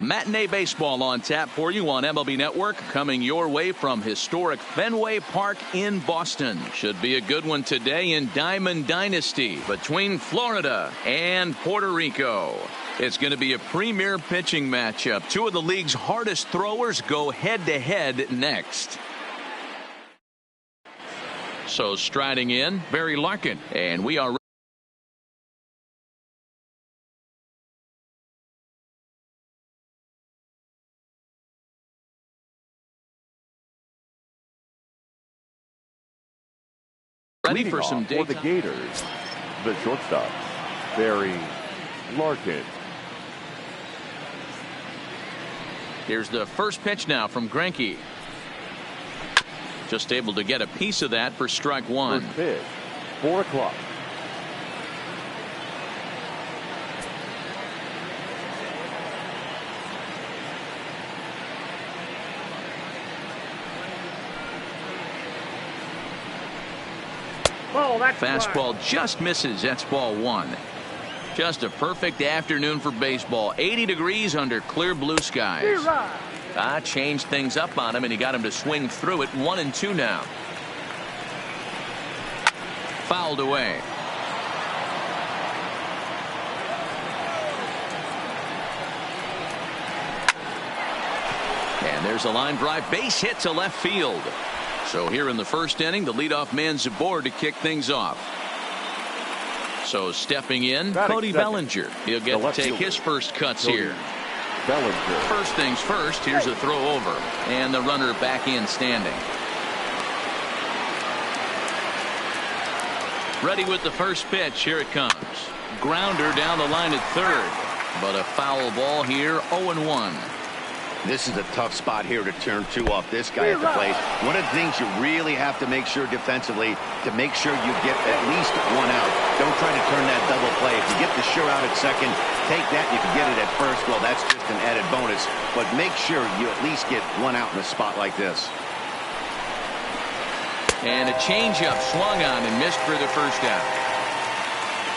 Matinee baseball on tap for you on MLB Network, coming your way from historic Fenway Park in Boston. Should be a good one today in Diamond Dynasty between Florida and Puerto Rico. It's going to be a premier pitching matchup. Two of the league's hardest throwers go head-to-head next. So striding in, Barry Larkin, and we are ready for some for the Gators, the shortstop, Barry Larkin. Here's the first pitch now from Greinke. Just able to get a piece of that for strike one. First pitch, 4 o'clock. Fastball just misses. That's ball one. Just a perfect afternoon for baseball. 80 degrees under clear blue skies. Changed things up on him, and he got him to swing through it. 1-2 now. Fouled away. And there's a line drive. Base hit to left field. So here in the first inning, the leadoff man's aboard to kick things off. So stepping in, Cody Bellinger. He'll get to take his first cuts here. Bellinger. First things first, here's a throw over. And the runner back in standing. Ready with the first pitch. Here it comes. Grounder down the line at third. But a foul ball here, 0-1. This is a tough spot here to turn two off this guy at the plate. One of the things you really have to make sure defensively to make sure you get at least one out. Don't try to turn that double play. If you get the sure out at second, take that. If you get it at first, well, that's just an added bonus. But make sure you at least get one out in a spot like this. And a changeup swung on and missed for the first out.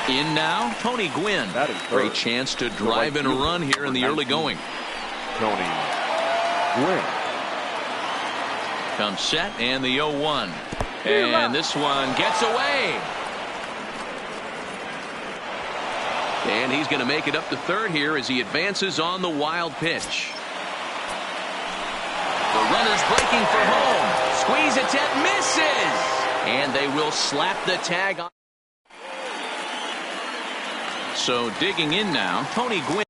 In now, Tony Gwynn. Great chance to drive in a run here in the early going. Tony Gwynn. Comes set and the 0-1. And this one gets away. And he's going to make it up to third here as he advances on the wild pitch. The runner's breaking for home. Squeeze attempt misses. And they will slap the tag on. So digging in now, Tony Gwynn.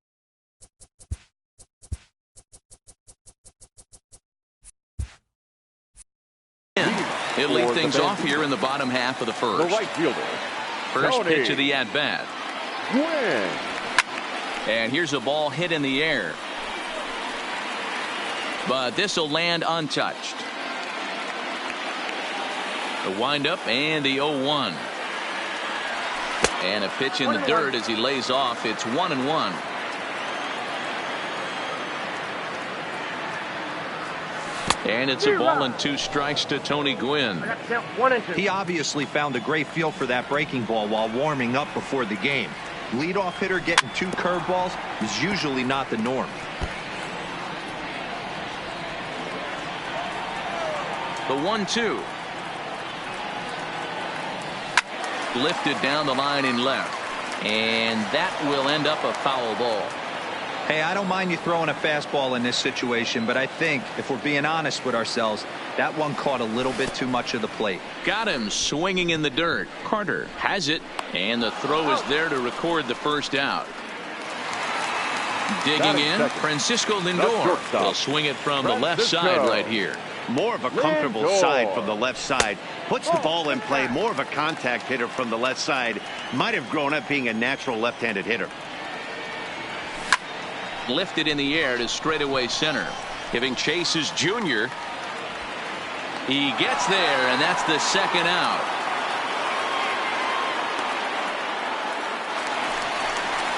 He'll lead things off here in the bottom half of the first. The right fielder. First pitch of the at-bat. Gwynn. And here's a ball hit in the air. But this will land untouched. The windup and the 0-1. And a pitch in the dirt as he lays off. It's 1-1. And it's a ball and 2 strikes to Tony Gwynn. He obviously found a great feel for that breaking ball while warming up before the game. Leadoff hitter getting 2 curveballs is usually not the norm. The 1-2. Lifted down the line in left. And that will end up a foul ball. Hey, I don't mind you throwing a fastball in this situation, but I think if we're being honest with ourselves, that one caught a little bit too much of the plate. Got him swinging in the dirt. Carter has it, and the throw is there to record the first out. Digging in, Francisco Lindor will swing it from the left side right here. More of a comfortable side from the left side. Puts the ball in play. More of a contact hitter from the left side. Might have grown up being a natural left-handed hitter. Lifted in the air to straightaway center. Giving chase is Junior. He gets there, and that's the second out.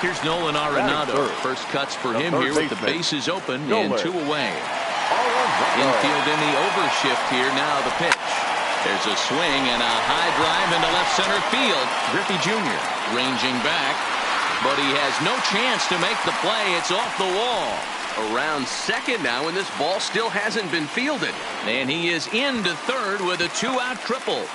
Here's Nolan Arenado. First cuts for him here with the bases open and 2 away. Infield in the overshift here. Now the pitch. There's a swing and a high drive into left center field. Griffey Jr. ranging back. But he has no chance to make the play. It's off the wall. around second now, and this ball still hasn't been fielded. And he is into third with a 2-out triple.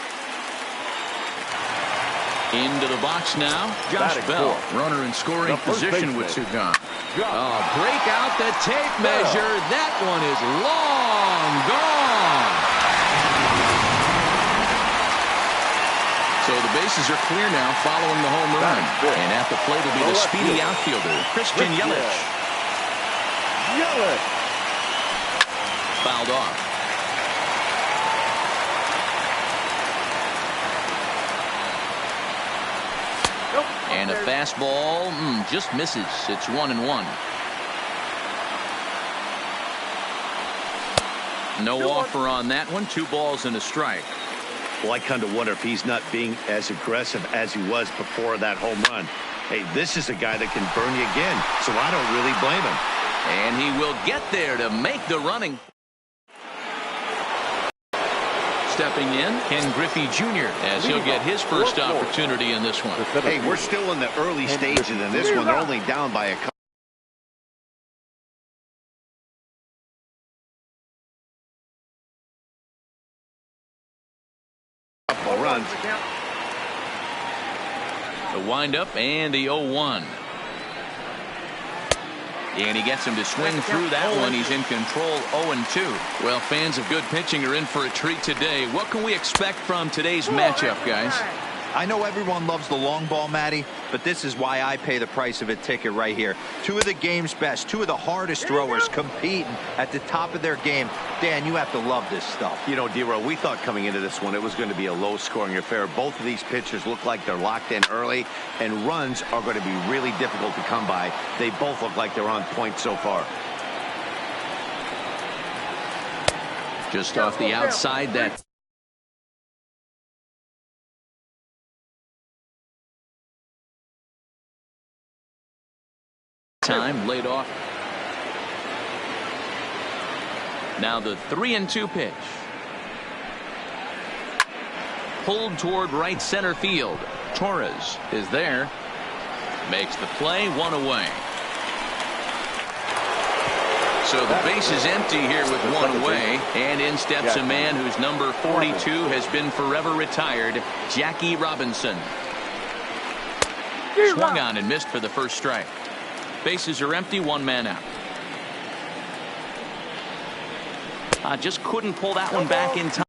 Into the box now, Josh Bell. Runner in scoring position with 2 gone. Oh, break out the tape measure. That one is long gone. So the bases are clear now following the home run. And at the plate will be the speedy outfielder, Christian Yelich. Fouled off. And a fastball just misses. It's 1-1. No offer on that one. 2 balls and a strike. Well, I kind of wonder if he's not being as aggressive as he was before that home run. Hey, this is a guy that can burn you again, so I don't really blame him. And he will get there to make the running. Stepping in, Ken Griffey Jr. as he'll get his first opportunity in this one. Hey, we're still in the early stages in this one. They're only down by a couple of runs. The windup and the 0-1. And he gets him to swing through that one. He's in control, 0-2. Well, fans of good pitching are in for a treat today. What can we expect from today's matchup, guys? I know everyone loves the long ball, Matty, but this is why I pay the price of a ticket right here. 2 of the game's best, 2 of the hardest throwers competing at the top of their game. Dan, you have to love this stuff. You know, D-Row, we thought coming into this one it was going to be a low-scoring affair. Both of these pitchers look like they're locked in early, and runs are going to be really difficult to come by. They both look like they're on point so far. Just off the outside, that time laid off. Now the 3-2 pitch. Pulled toward right center field. Torres is there. Makes the play, 1 away. So the base is empty here with 1 away. And in steps a man whose number 42 has been forever retired, Jackie Robinson. Swung on and missed for the first strike. Bases are empty, 1 man out. Just couldn't pull that one back in time.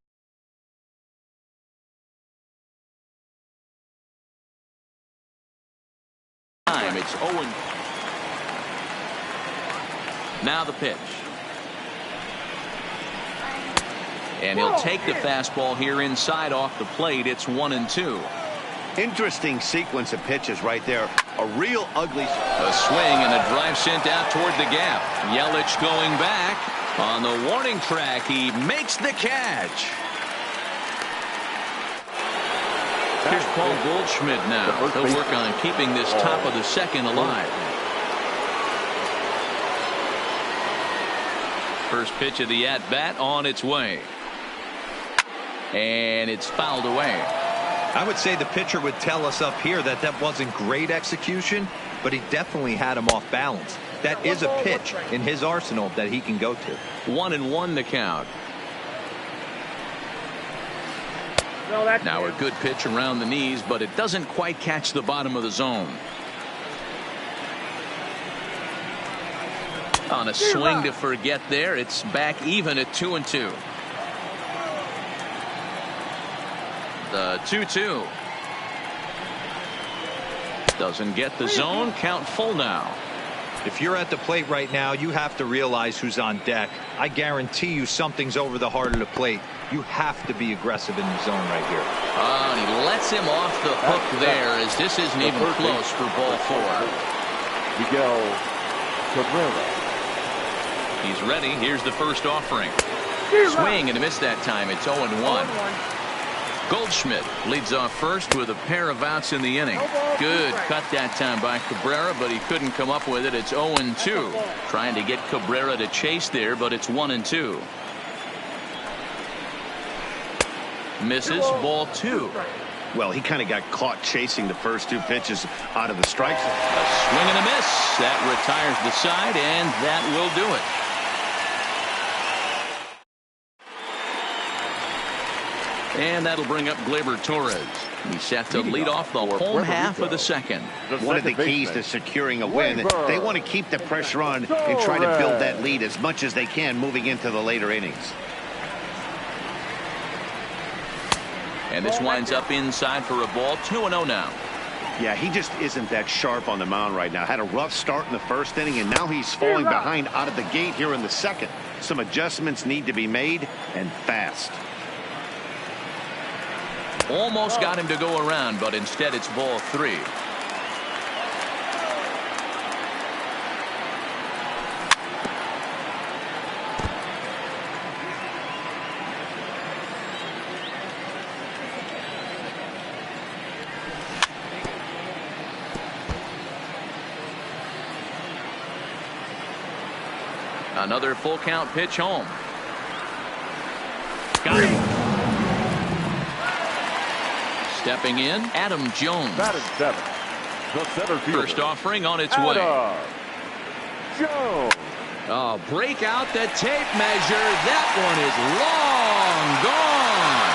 It's 0. Now the pitch. And he'll take the fastball here inside off the plate. It's 1-2. Interesting sequence of pitches right there. A real ugly. A swing and a drive sent out toward the gap. Yelich going back. On the warning track, he makes the catch. Here's Paul Goldschmidt now. He'll work on keeping this top of the second alive. First pitch of the at-bat on its way. And it's fouled away. I would say the pitcher would tell us up here that that wasn't great execution, but he definitely had him off balance. That is a pitch in his arsenal that he can go to. 1-1 the count. Now a good pitch around the knees, but it doesn't quite catch the bottom of the zone. On a swing to forget there, it's back even at 2-2. The 2-2. Doesn't get the zone. Count full now. If you're at the plate right now, you have to realize who's on deck. I guarantee you something's over the heart of the plate. You have to be aggressive in the zone right here. And he lets him off the hook there, as this isn't even close for ball 4. Miguel Cabrera. He's ready. Here's the first offering. Swing and a miss that time. It's 0-1. Goldschmidt leads off first with a pair of outs in the inning. Good cut that time by Cabrera, but he couldn't come up with it. It's 0-2. Trying to get Cabrera to chase there, but it's 1-2. Misses, ball 2. Well, he kind of got caught chasing the first two pitches out of the strike zone. A swing and a miss. That retires the side, and that will do it. And that'll bring up Gleyber Torres. He's set to lead off the home half of the second. One of the keys to securing a win, they want to keep the pressure on and try to build that lead as much as they can moving into the later innings. And this winds up inside for a ball. 2-0 now. Yeah, he just isn't that sharp on the mound right now. Had a rough start in the first inning, and now he's falling behind out of the gate here in the second. Some adjustments need to be made, and fast. Almost got him to go around, but instead it's ball 3. Another full count pitch home. Got him. Stepping in, Adam Jones. Batting 7. The center fielder. First offering on its way. Jones. Oh, break out the tape measure. That one is long gone.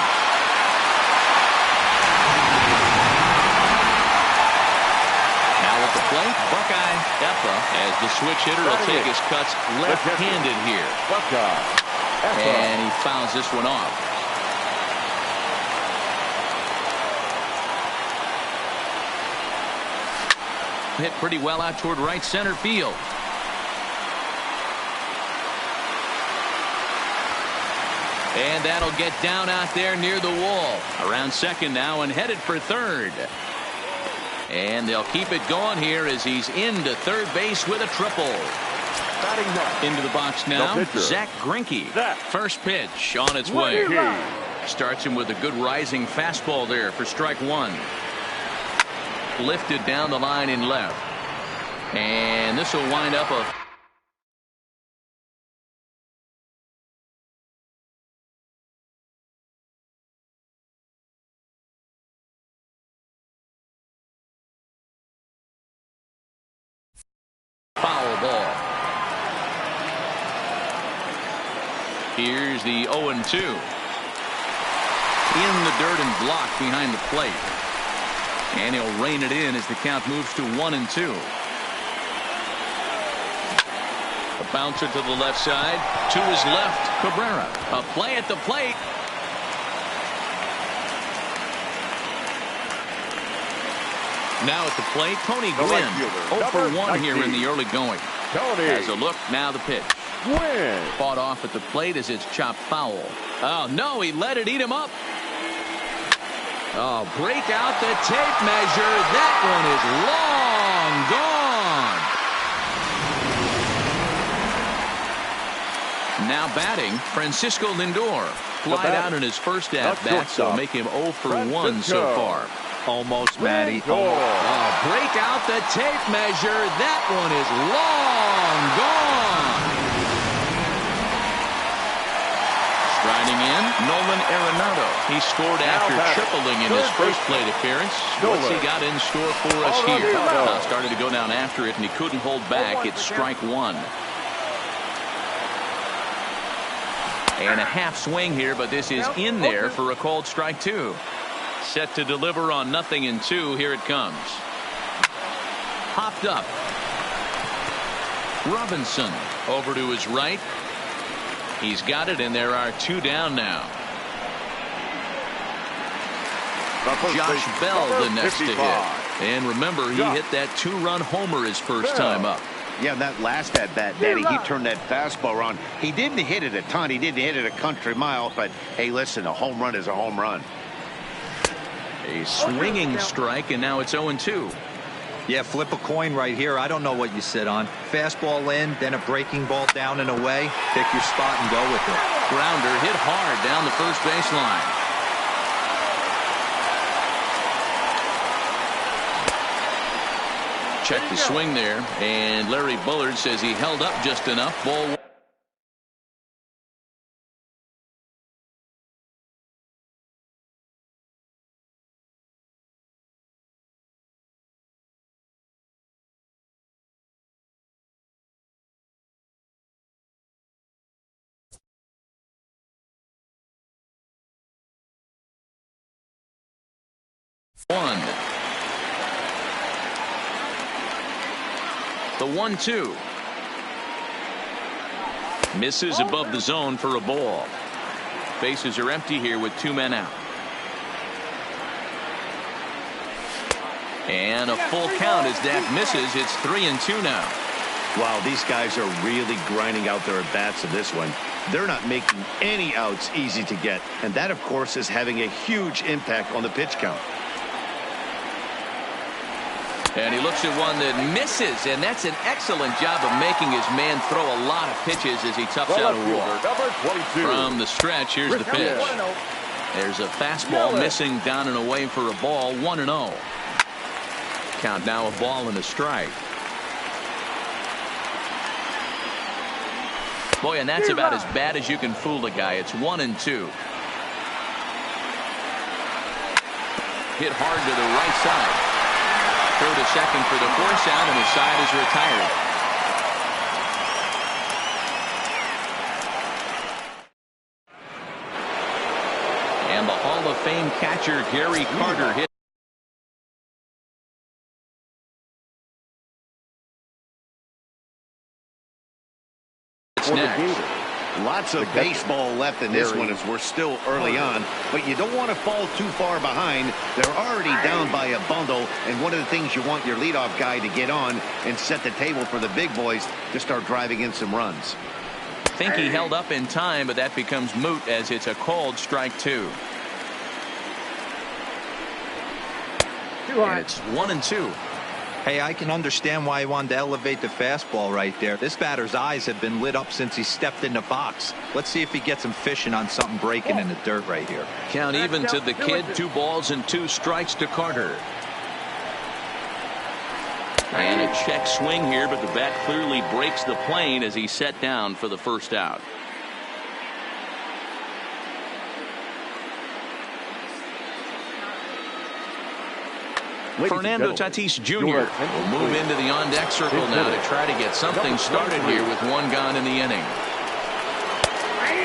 Now at the plate, Buckeye Effa, as the switch hitter will take his cuts left-handed here. Buckeye Effa. And he fouls this one off. Hit pretty well out toward right center field. And that'll get down out there near the wall. Around second now and headed for third. And they'll keep it going here as he's into third base with a triple. Into the box now, Zach Greinke. First pitch on its way. Starts him with a good rising fastball there for strike 1. Lifted down the line in left. And this will wind up a foul ball. Here's the 0-2. In the dirt and blocked behind the plate. And he'll rein it in as the count moves to 1-2. A bouncer to the left side. To his left, Cabrera. A play at the plate. Now at the plate, Tony Gwynn. 0 for 1 here in the early going. Has a look, now the pitch. Fought off at the plate as it's chopped foul. Oh, no, he let it eat him up. Oh, break out the tape measure. That one is long gone. Now batting, Francisco Lindor. Flied out in his first at-bat, so make him 0 for 1 so far. Almost, Matty. Oh, break out the tape measure. That one is long gone. Striding in, Nolan Arenado. He scored after tripling in his first plate appearance. What's he got in store for us here? Started to go down after it, and he couldn't hold back. It's strike 1. And a half swing here, but this is in there for a called strike 2. Set to deliver on 0-2. Here it comes. Hopped up. Robinson over to his right. He's got it, and there are 2 down now. Josh Bell, the next to hit. And remember, he hit that 2-run homer his first time up. Yeah, that last at-bat, Danny, he turned that fastball around. He didn't hit it a ton. He didn't hit it a country mile. But, hey, listen, a home run is a home run. A swinging strike, and now it's 0-2. Yeah, flip a coin right here. I don't know what you sit on. Fastball in, then a breaking ball down and away. Pick your spot and go with it. Grounder hit hard down the first baseline. Check the swing there, and Larry Bullard says he held up just enough. Ball 1. The 1-2. Misses above the zone for a ball. Bases are empty here with 2 men out. And a full count as that misses. It's 3-2 now. Wow, these guys are really grinding out their at-bats in this one. They're not making any outs easy to get. And that, of course, is having a huge impact on the pitch count. And he looks at one that misses, and that's an excellent job of making his man throw a lot of pitches as he toughs out a war. From the stretch, here's the pitch. There's a fastball missing down and away for a ball, 1-0. Count now a ball and a strike. Boy, and that's about as bad as you can fool a guy. It's 1-2. Hit hard to the right side. Throw to second for the force out, and his side is retired. And the Hall of Fame catcher Gary Carter hit. Next. Lots of baseball left in this one as we're still early on, but you don't want to fall too far behind. They're already down by a bundle, and one of the things you want your leadoff guy to get on and set the table for the big boys to start driving in some runs. I think he held up in time, but that becomes moot as it's a called strike 2. And it's 1-2. Hey, I can understand why he wanted to elevate the fastball right there. This batter's eyes have been lit up since he stepped in the box. Let's see if he gets him fishing on something breaking in the dirt right here. Count even to the kid. 2 balls and 2 strikes to Carter. And a check swing here, but the bat clearly breaks the plane as he's set down for the first out. Fernando Tatis Jr. will move into the on-deck circle now to try to get something started here with 1 gone in the inning.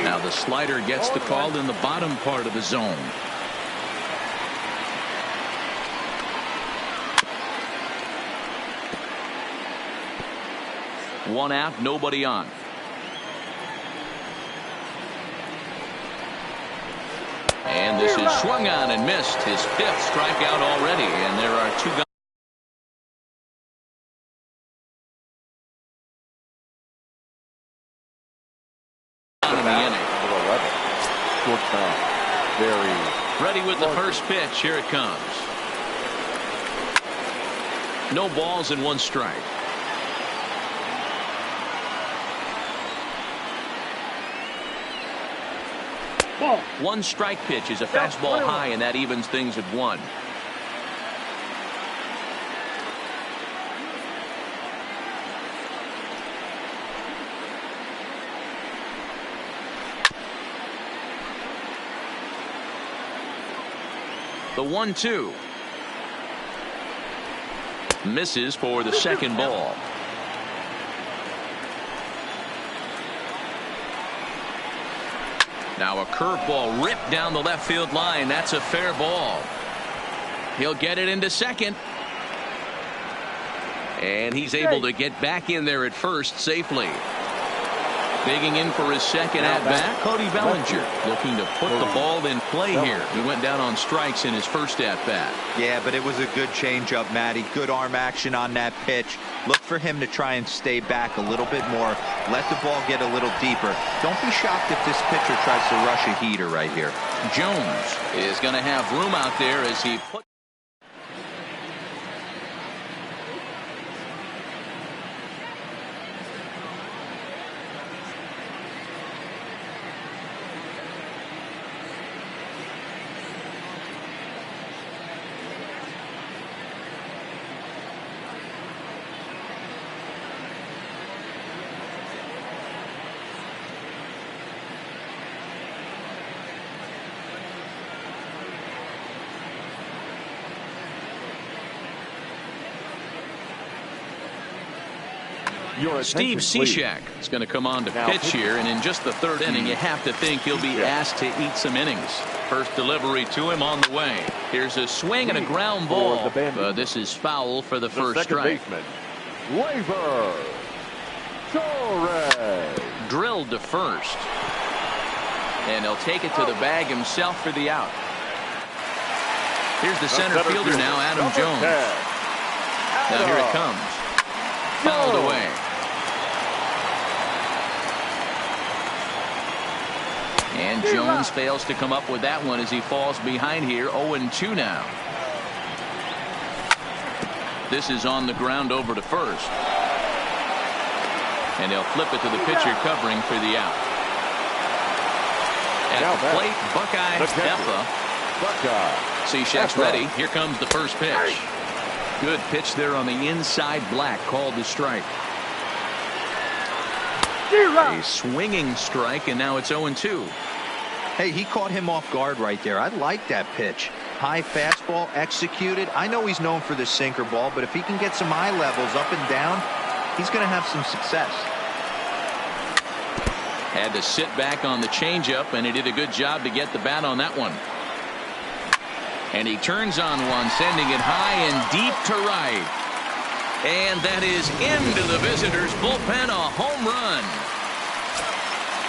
Now the slider gets the call in the bottom part of the zone. One out, nobody on. And this is swung on and missed. His 5th strikeout already, and there are 2 guys. In the inning. Ready with the first pitch. Here it comes. No balls and 1 strike. Ball. 1 strike pitch is a fastball high, and that evens things at 1. The 1-2 misses for the second ball. Now a curveball ripped down the left field line. That's a fair ball. He'll get it into second. And he's able to get back in there at first safely. Digging in for his second at-bat, Cody Bellinger looking to put the ball in play here. He went down on strikes in his first at-bat. Yeah, but it was a good changeup, Matty. Good arm action on that pitch. Look for him to try and stay back a little bit more. Let the ball get a little deeper. Don't be shocked if this pitcher tries to rush a heater right here. Jones is going to have room out there as he puts. Steve Cishek is going to come on to pitch here, and in just the third inning, you have to think he'll be asked to eat some innings. First delivery to him on the way. Here's a swing and a ground ball. This is foul for the first strike. Drilled to first, and he'll take it to the bag himself for the out. Here's the center fielder now, Adam Jones. Now here it comes. Fouled away. And Jones fails to come up with that one as he falls behind here. 0-2 now. This is on the ground over to first. And they'll flip it to the pitcher covering for the out. At the plate, Buckeye Effa. Cishek's ready. Here comes the first pitch. Good pitch there on the inside. Black called the strike. A swinging strike, and now it's 0-2. Hey, he caught him off guard right there. I like that pitch. High fastball executed. I know he's known for the sinker ball, but if he can get some eye levels up and down, he's going to have some success. Had to sit back on the changeup, and he did a good job to get the bat on that one. And he turns on one, sending it high and deep to right. And that is into the visitors' bullpen, a home run.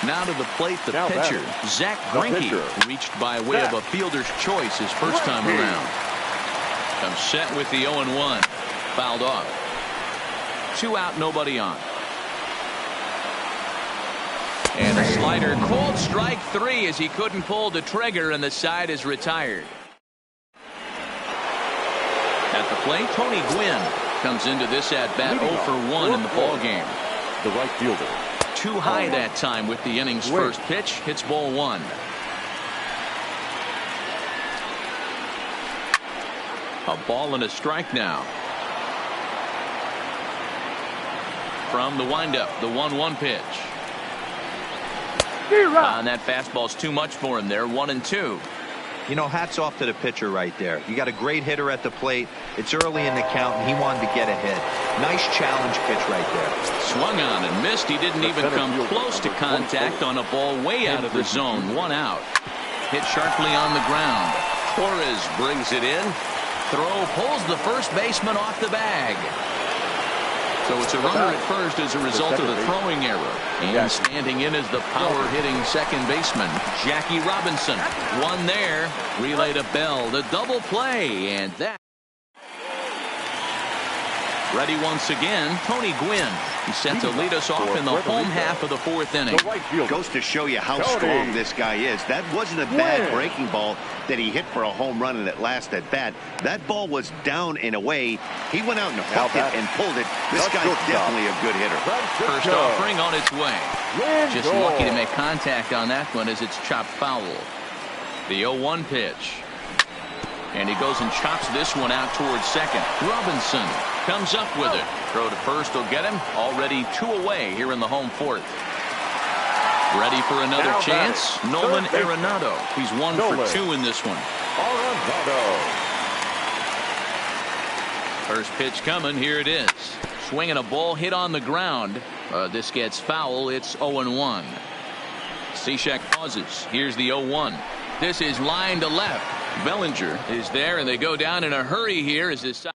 Now to the plate, the pitcher, Zach Greinke, reached by way of a fielder's choice his first time around. Comes set with the 0-1. Fouled off. 2 out, nobody on. And a slider, cold strike 3 as he couldn't pull the trigger, and the side is retired. At the plate, Tony Gwynn comes into this at-bat 0 for 1 in the ball game. The right fielder. Too high that time with the inning's first pitch. Hits ball 1. A ball and a strike now. From the windup, the 1-1 pitch. And that fastball's too much for him there. 1-2. You know, hats off to the pitcher right there. You got a great hitter at the plate. It's early in the count, and he wanted to get a hit. Nice challenge pitch right there. Swung on and missed. He didn't even come close to contact on a ball way out of the zone. 1 out. Hit sharply on the ground. Torres brings it in. Throw pulls the first baseman off the bag. So it's a runner at first as a result of the throwing error. And standing in is the power-hitting second baseman, Jackie Robinson. One there. Relay to Bell. The double play. And that. Ready once again, Tony Gwynn. He's set to lead us off in the home half of the 4th inning. Goes to show you how strong this guy is. That wasn't a bad breaking ball that he hit for a home run in that last at bat. That ball was down and away. He went out and hooked it and pulled it. This guy's definitely a good hitter. First offering on its way. Just lucky to make contact on that one as it's chopped foul. The 0-1 pitch. And he goes and chops this one out towards second. Robinson comes up with it. Throw to first will get him. Already 2 away here in the home 4th. Ready for another chance. Nolan Arenado. He's 1 for 2 in this one. First pitch coming. Here it is. Swinging a ball hit on the ground. This gets foul. It's 0-1. Cishek pauses. Here's the 0-1. This is line to left. Bellinger is there, and they go down in a hurry here as this.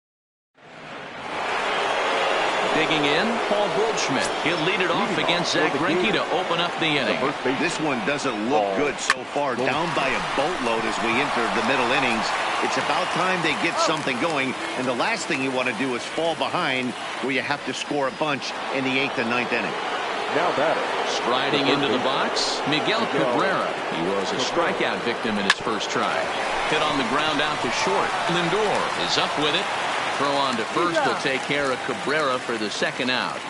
Digging in, Paul Goldschmidt. He'll lead it off against Zach Greinke to open up the inning. This one doesn't look good so far. Down by a boatload as we enter the middle innings. It's about time they get something going, and the last thing you want to do is fall behind where you have to score a bunch in the 8th and 9th inning. Now batter. Striding into the box, Miguel Cabrera. He was a strikeout victim in his first try. Hit on the ground out to short. Lindor is up with it. Throw on to first. He'll take care of Cabrera for the second out.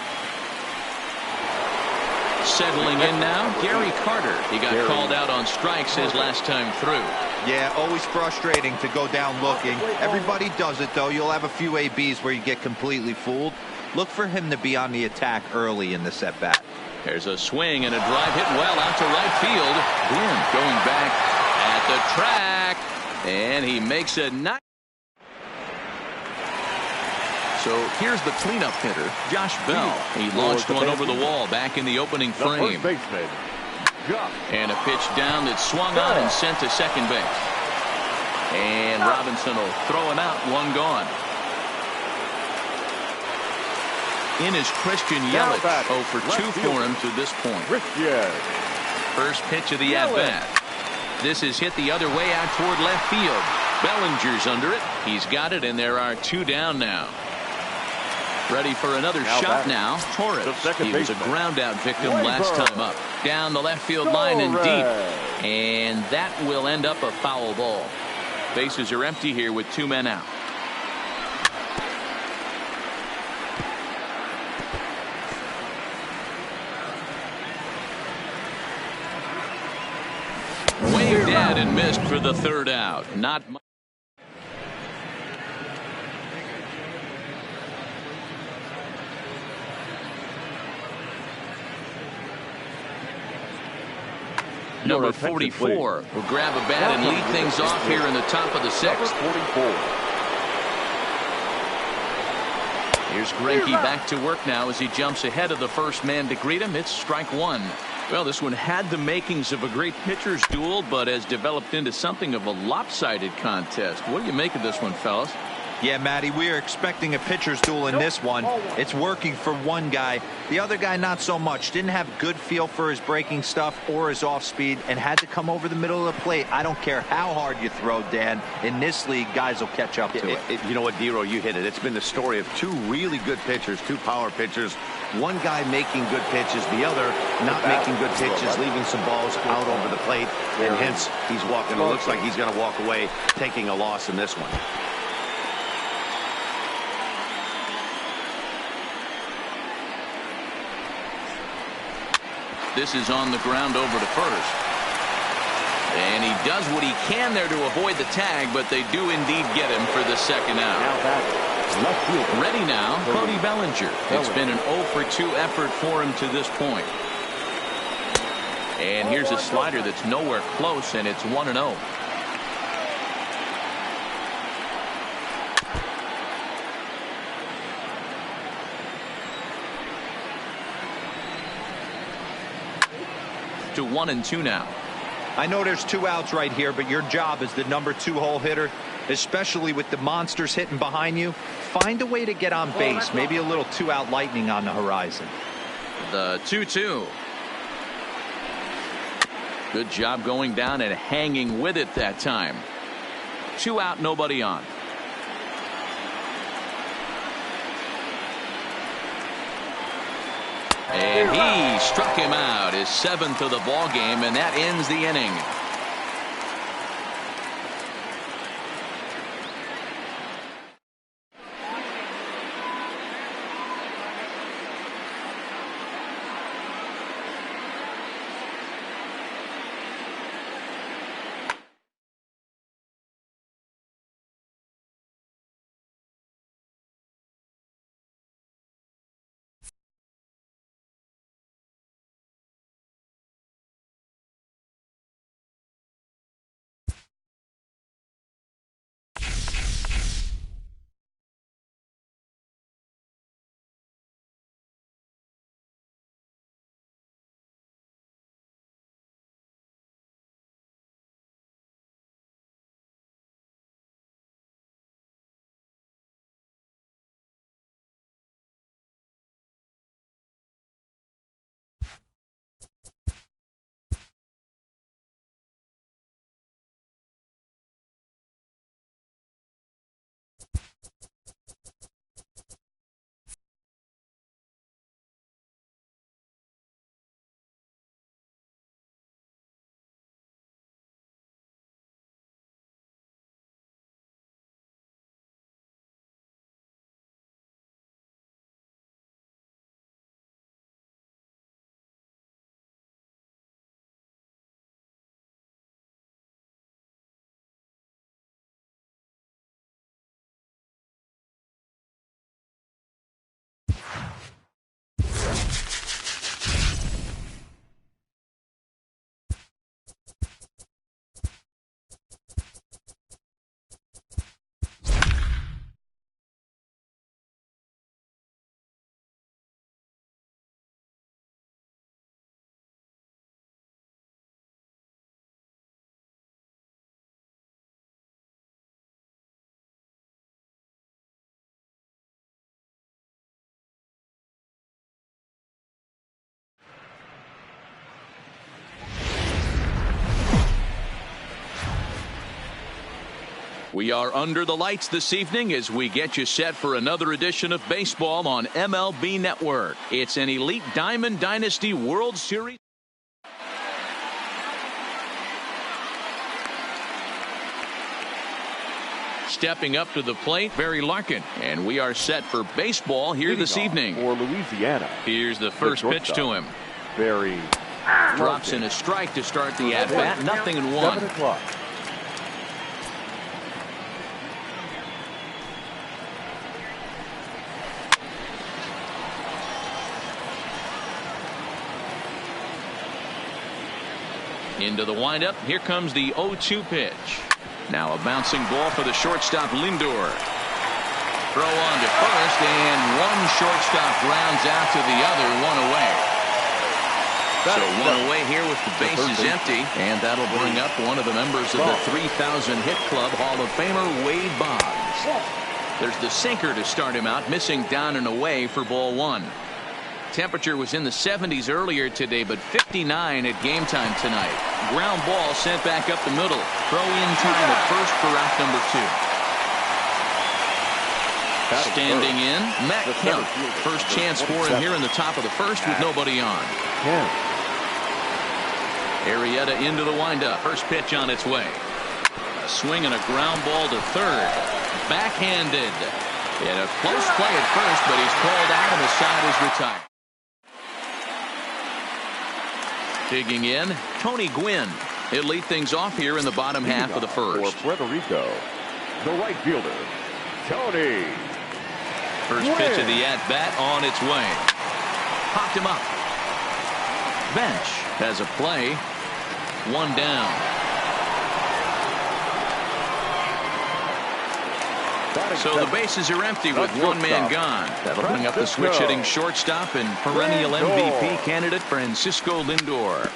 Settling in now, Gary Carter. He got called out on strikes his last time through. Yeah, always frustrating to go down looking. Everybody does it, though. You'll have a few ABs where you get completely fooled. Look for him to be on the attack early in the at-bat. There's a swing and a drive hit well out to right field. Gwynn going back at the track. And he makes a nice. So here's the cleanup hitter, Josh Bell. He launched one over the wall back in the opening frame. And a pitch down that swung on and sent to second base. And Robinson will throw him out, one gone. In is Christian Yelich, 0 for 2 for him to this point. First pitch of the at-bat. This is hit the other way out toward left field. Bellinger's under it. He's got it, and there are 2 down now. Ready for another shot now. Torres. He was a ground-out victim last time up. Down the left field line and deep. And that will end up a foul ball. Bases are empty here with 2 men out. Waved at and missed for the 3rd out. Not much. Number 44 will grab a bat and lead things off here in the top of the 6th. Here's Greinke back to work now as he jumps ahead of the first man to greet him. It's strike 1. Well, this one had the makings of a great pitcher's duel, but has developed into something of a lopsided contest. What do you make of this one, fellas? Yeah, Matty, we are expecting a pitcher's duel in this one. It's working for one guy. The other guy, not so much. Didn't have good feel for his breaking stuff or his off speed and had to come over the middle of the plate. I don't care how hard you throw, Dan. In this league, guys will catch up to it. You know what, Dero, you hit it. It's been the story of 2 really good pitchers, 2 power pitchers. One guy making good pitches, the other not making good pitches, leaving some balls out over the plate, and hence he's walking. It looks like he's going to walk away taking a loss in this one. This is on the ground over to first. And he does what he can there to avoid the tag, but they do indeed get him for the 2nd out. Ready now, Cody Bellinger. It's been an 0 for 2 effort for him to this point. And here's a slider that's nowhere close, and it's 1-0. To 1-2 now. I know there's 2 outs right here, but your job as the number 2 hole hitter, especially with the monsters hitting behind you, find a way to get on base. Maybe a little 2-out lightning on the horizon. The 2-2. Good job going down and hanging with it that time. 2 out, nobody on. And he struck him out, his 7th of the ball game, and that ends the inning. We are under the lights this evening as we get you set for another edition of baseball on MLB Network. It's an elite Diamond Dynasty World Series. Stepping up to the plate, Barry Larkin, and we are set for baseball here this evening. For Louisiana. Here's the first pitch to him. Barry drops in a strike to start the at-bat. 0-1. 7 o'clock. Into the windup. Here comes the 0-2 pitch. Now a bouncing ball for the shortstop Lindor. Throw on to first, and one shortstop grounds out to the other, one away. So one away here with the bases empty, and that'll bring up one of the members of the 3,000 hit club, Hall of Famer Wade Boggs. There's the sinker to start him out, missing down and away for ball one. Temperature was in the 70s earlier today, but 59 at game time tonight. Ground ball sent back up the middle. Throw in time at first for out number 2. Standing in, Matt Kemp. First chance for him here in the top of the first with nobody on. Arrieta into the windup. First pitch on its way. A swing and a ground ball to third. Backhanded. In a close play at first, but he's called out and the side is retired. Digging in, Tony Gwynn. He'll lead things off here in the bottom half of the first. For Puerto Rico, the right fielder, Tony. First pitch of the at-bat on its way. Popped him up. Bench has a play. One down. So the bases are empty with one man gone. That'll bring up the switch-hitting shortstop and perennial MVP candidate Francisco Lindor.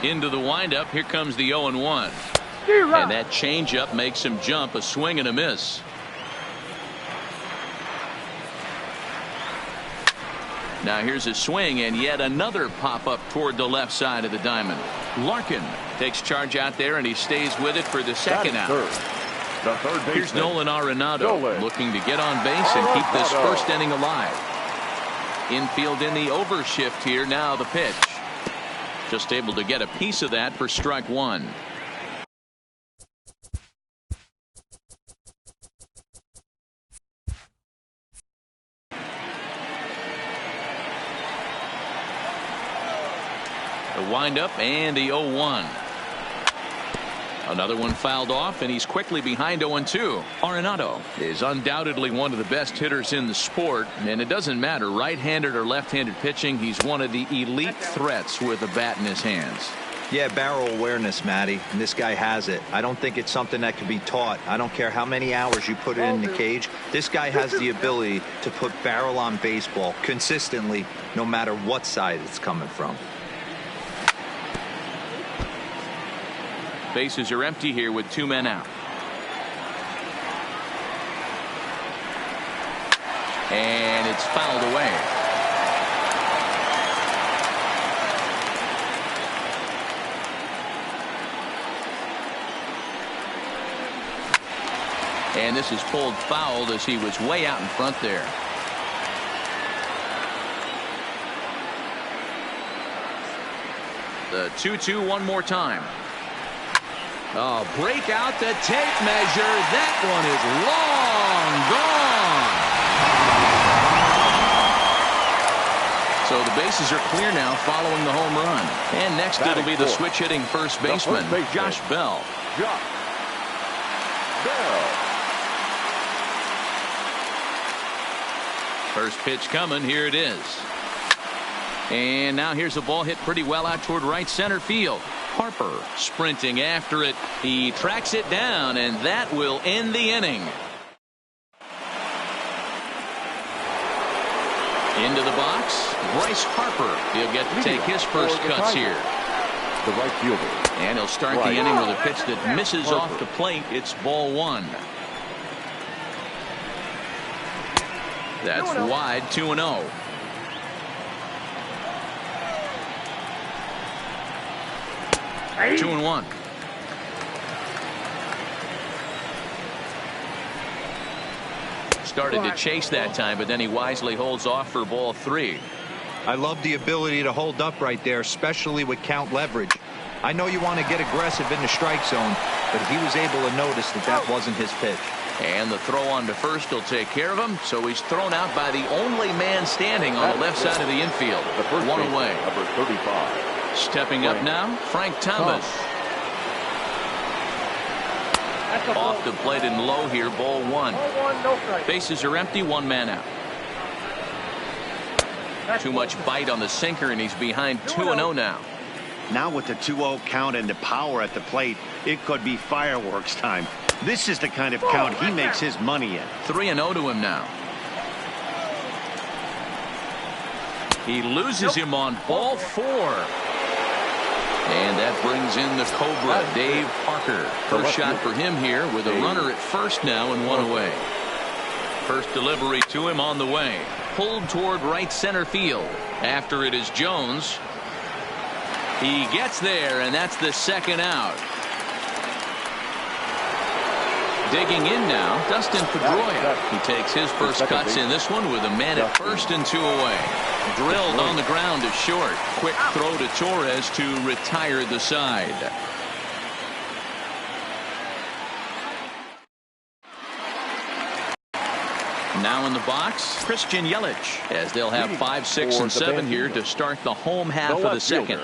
Into the windup. Here comes the 0-1. And that changeup makes him jump. A swing and a miss. Now here's a swing and yet another pop-up toward the left side of the diamond. Larkin takes charge out there and he stays with it for the second out. Here's Nolan Arenado looking to get on base and keep this first inning alive. Infield in the overshift here. Now the pitch. Just able to get a piece of that for strike one. The windup and the 0-1. Another one fouled off, and he's quickly behind 0-2. Arenado is undoubtedly one of the best hitters in the sport, and it doesn't matter right-handed or left-handed pitching. He's one of the elite threats with a bat in his hands. Yeah, barrel awareness, Matty, and this guy has it. I don't think it's something that can be taught. I don't care how many hours you put it in the cage. This guy has the ability to put barrel on baseball consistently, no matter what side it's coming from. Bases are empty here with two men out. And it's fouled away. And this is pulled fouled as he was way out in front there. The 2-2 one more time. Oh, break out the tape measure. That one is long gone. So the bases are clear now following the home run. And next it'll be the switch-hitting first baseman, Josh Bell. First pitch coming. Here it is. And now here's a ball hit pretty well out toward right center field. Harper sprinting after it. He tracks it down, and that will end the inning. Into the box, Bryce Harper. He'll get to take his first cuts here. The right fielder. And he'll start the inning with a pitch that misses off the plate. It's ball one. That's wide, 2-0. 2-1. Started to chase that time, but then he wisely holds off for ball 3. I love the ability to hold up right there, especially with count leverage. I know you want to get aggressive in the strike zone, but he was able to notice that that wasn't his pitch. And the throw on to first will take care of him, so he's thrown out by the only man standing on the left side of the infield. One away. Number 35. Stepping up now, Frank Thomas. Off the plate and low here, ball 1. Bases are empty, 1 man out. Too much bite on the sinker, and he's behind 2-0 now. Now with the 2-0 count and the power at the plate, it could be fireworks time. This is the kind of count he makes his money in. 3-0 to him now. He loses him on ball 4. And that brings in the Cobra, Dave Parker. First shot for him here with a runner at first now and 1 away. First delivery to him on the way. Pulled toward right center field. After it is Jones. He gets there, and that's the second out. Digging in now, Dustin Pedroia. He takes his first cuts in this one with a man at first and 2 away. Drilled on the ground to short. Quick throw to Torres to retire the side. Now in the box, Christian Yelich, as they'll have 5, 6, and 7 here to start the home half of the second.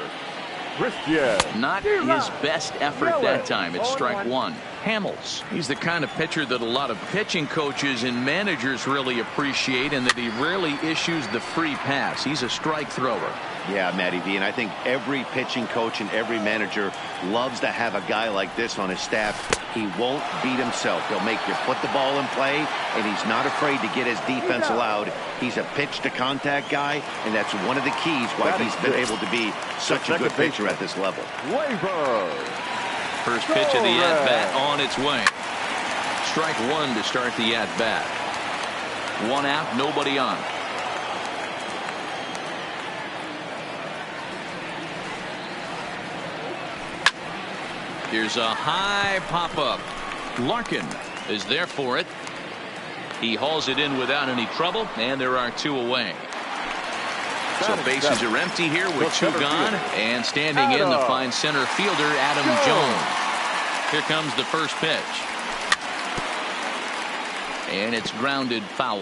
Not his best effort that time. It's strike 1. Hamels. He's the kind of pitcher that a lot of pitching coaches and managers really appreciate, and that he rarely issues the free pass. He's a strike thrower. Yeah, Matty V, and I think every pitching coach and every manager loves to have a guy like this on his staff. He won't beat himself. He'll make you put the ball in play, and he's not afraid to get his defense allowed. He's a pitch-to-contact guy, and that's one of the keys why he's been able to be such a good pitcher at this level. First pitch of the at-bat on its way. Strike 1 to start the at-bat. 1 out, nobody on. Here's a high pop-up. Larkin is there for it. He hauls it in without any trouble, and there are 2 away. So bases are empty here with 2 gone, and standing in the fine center fielder, Adam Jones. Here comes the first pitch. And it's grounded foul.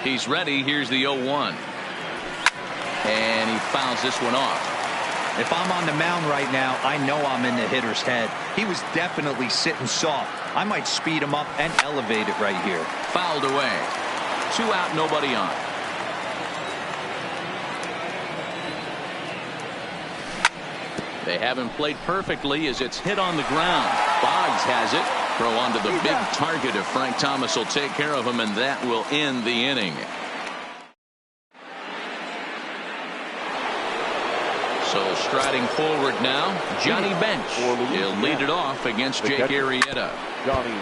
He's ready. Here's the 0-1. And he fouls this one off. If I'm on the mound right now, I know I'm in the hitter's head. He was definitely sitting soft. I might speed him up and elevate it right here. Fouled away. 2 out, nobody on. They haven't played perfectly as it's hit on the ground. Boggs has it. Throw onto the big target if Frank Thomas will take care of him, and that will end the inning. So striding forward now, Johnny Bench. He'll lead it off against Jake Arrieta. Johnny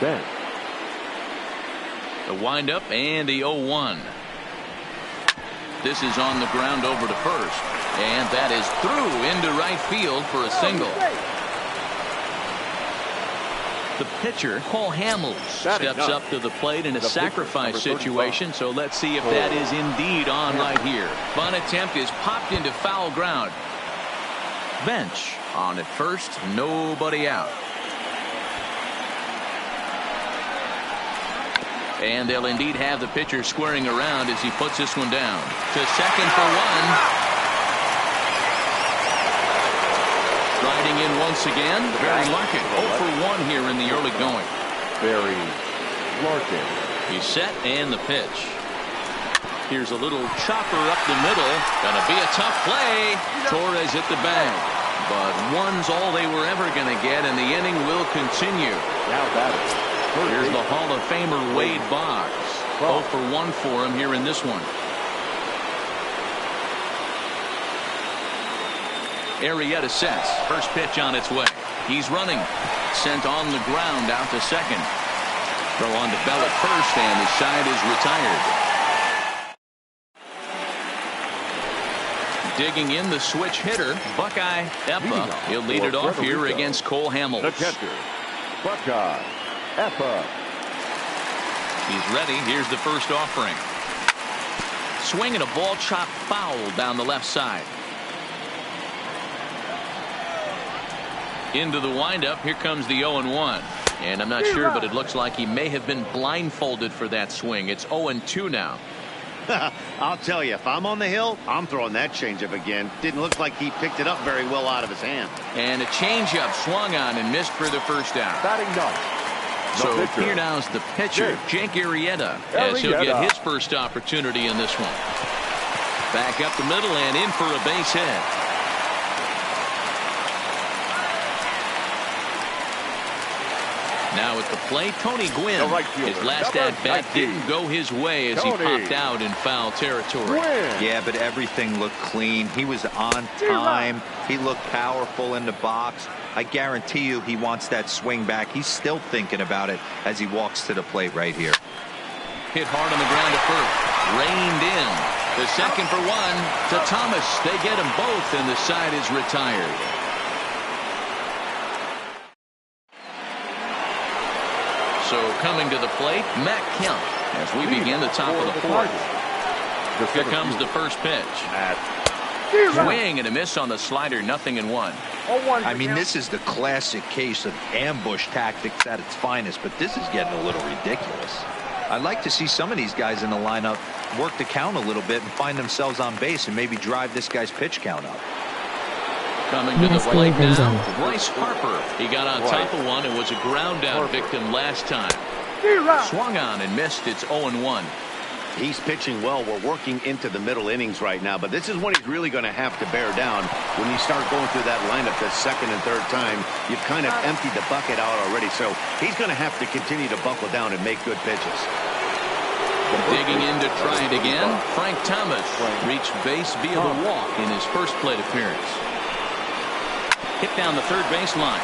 Bench. The windup and the 0-1. This is on the ground over to first. And that is through into right field for a single. The pitcher, Cole Hamels, steps up to the plate in a sacrifice situation. So let's see if that is indeed on right here. Bunt attempt is popped into foul ground. Bench on at first, nobody out. And they'll indeed have the pitcher squaring around as he puts this one down. To second for 1. Riding in once again, Barry Larkin. 0 for 1 here in the early going. Barry Larkin. He's set and the pitch. Here's a little chopper up the middle. Gonna be a tough play. Torres at the bag. But 1's all they were ever gonna get, and the inning will continue. Now batting. Here's the Hall of Famer Wade Boggs. 0 for 1 for him here in this one. Arrieta sets. First pitch on its way. He's running. Sent on the ground out to second. Throw on to Bell at first, and the side is retired. Digging in the switch hitter, Buckeye Eppa. He'll lead it off here against Cole Hamels. The catcher, Buckeye Eppa. He's ready. Here's the first offering. Swinging a ball chopped foul down the left side. Into the windup. Here comes the 0-1. And I'm not sure, but it looks like he may have been blindfolded for that swing. It's 0-2 now. I'll tell you, if I'm on the hill, I'm throwing that changeup again. Didn't look like he picked it up very well out of his hand. And a changeup swung on and missed for the first down. Batting ninth. So here now's the pitcher, Jake Arrieta, as he'll get his first opportunity in this one. Back up the middle and in for a base hit. Now at the plate, Tony Gwynn. His last at-bat didn't go his way as he popped out in foul territory. Yeah, but everything looked clean. He was on time. He looked powerful in the box. I guarantee you he wants that swing back. He's still thinking about it as he walks to the plate right here. Hit hard on the ground at first. Reined in. The second for one to Thomas. They get them both, and the side is retired. So coming to the plate, Matt Kemp as we begin the top of the fourth. Here comes the first pitch. Swing and a miss on the slider, 0-1. I mean, this is the classic case of ambush tactics at its finest, but this is getting a little ridiculous. I'd like to see some of these guys in the lineup work the count a little bit and find themselves on base and maybe drive this guy's pitch count up. Coming to the plate now, Bryce Harper. He got on top of one and was a ground out victim last time. Swung on and missed. It's 0-1. He's pitching well. We're working into the middle innings right now, but this is when he's really going to have to bear down. When you start going through that lineup the second and third time, you've kind of emptied the bucket out already. So he's going to have to continue to buckle down and make good pitches. Digging in to try it again, Frank Thomas reached base via the walk in his first plate appearance. Hit down the third baseline.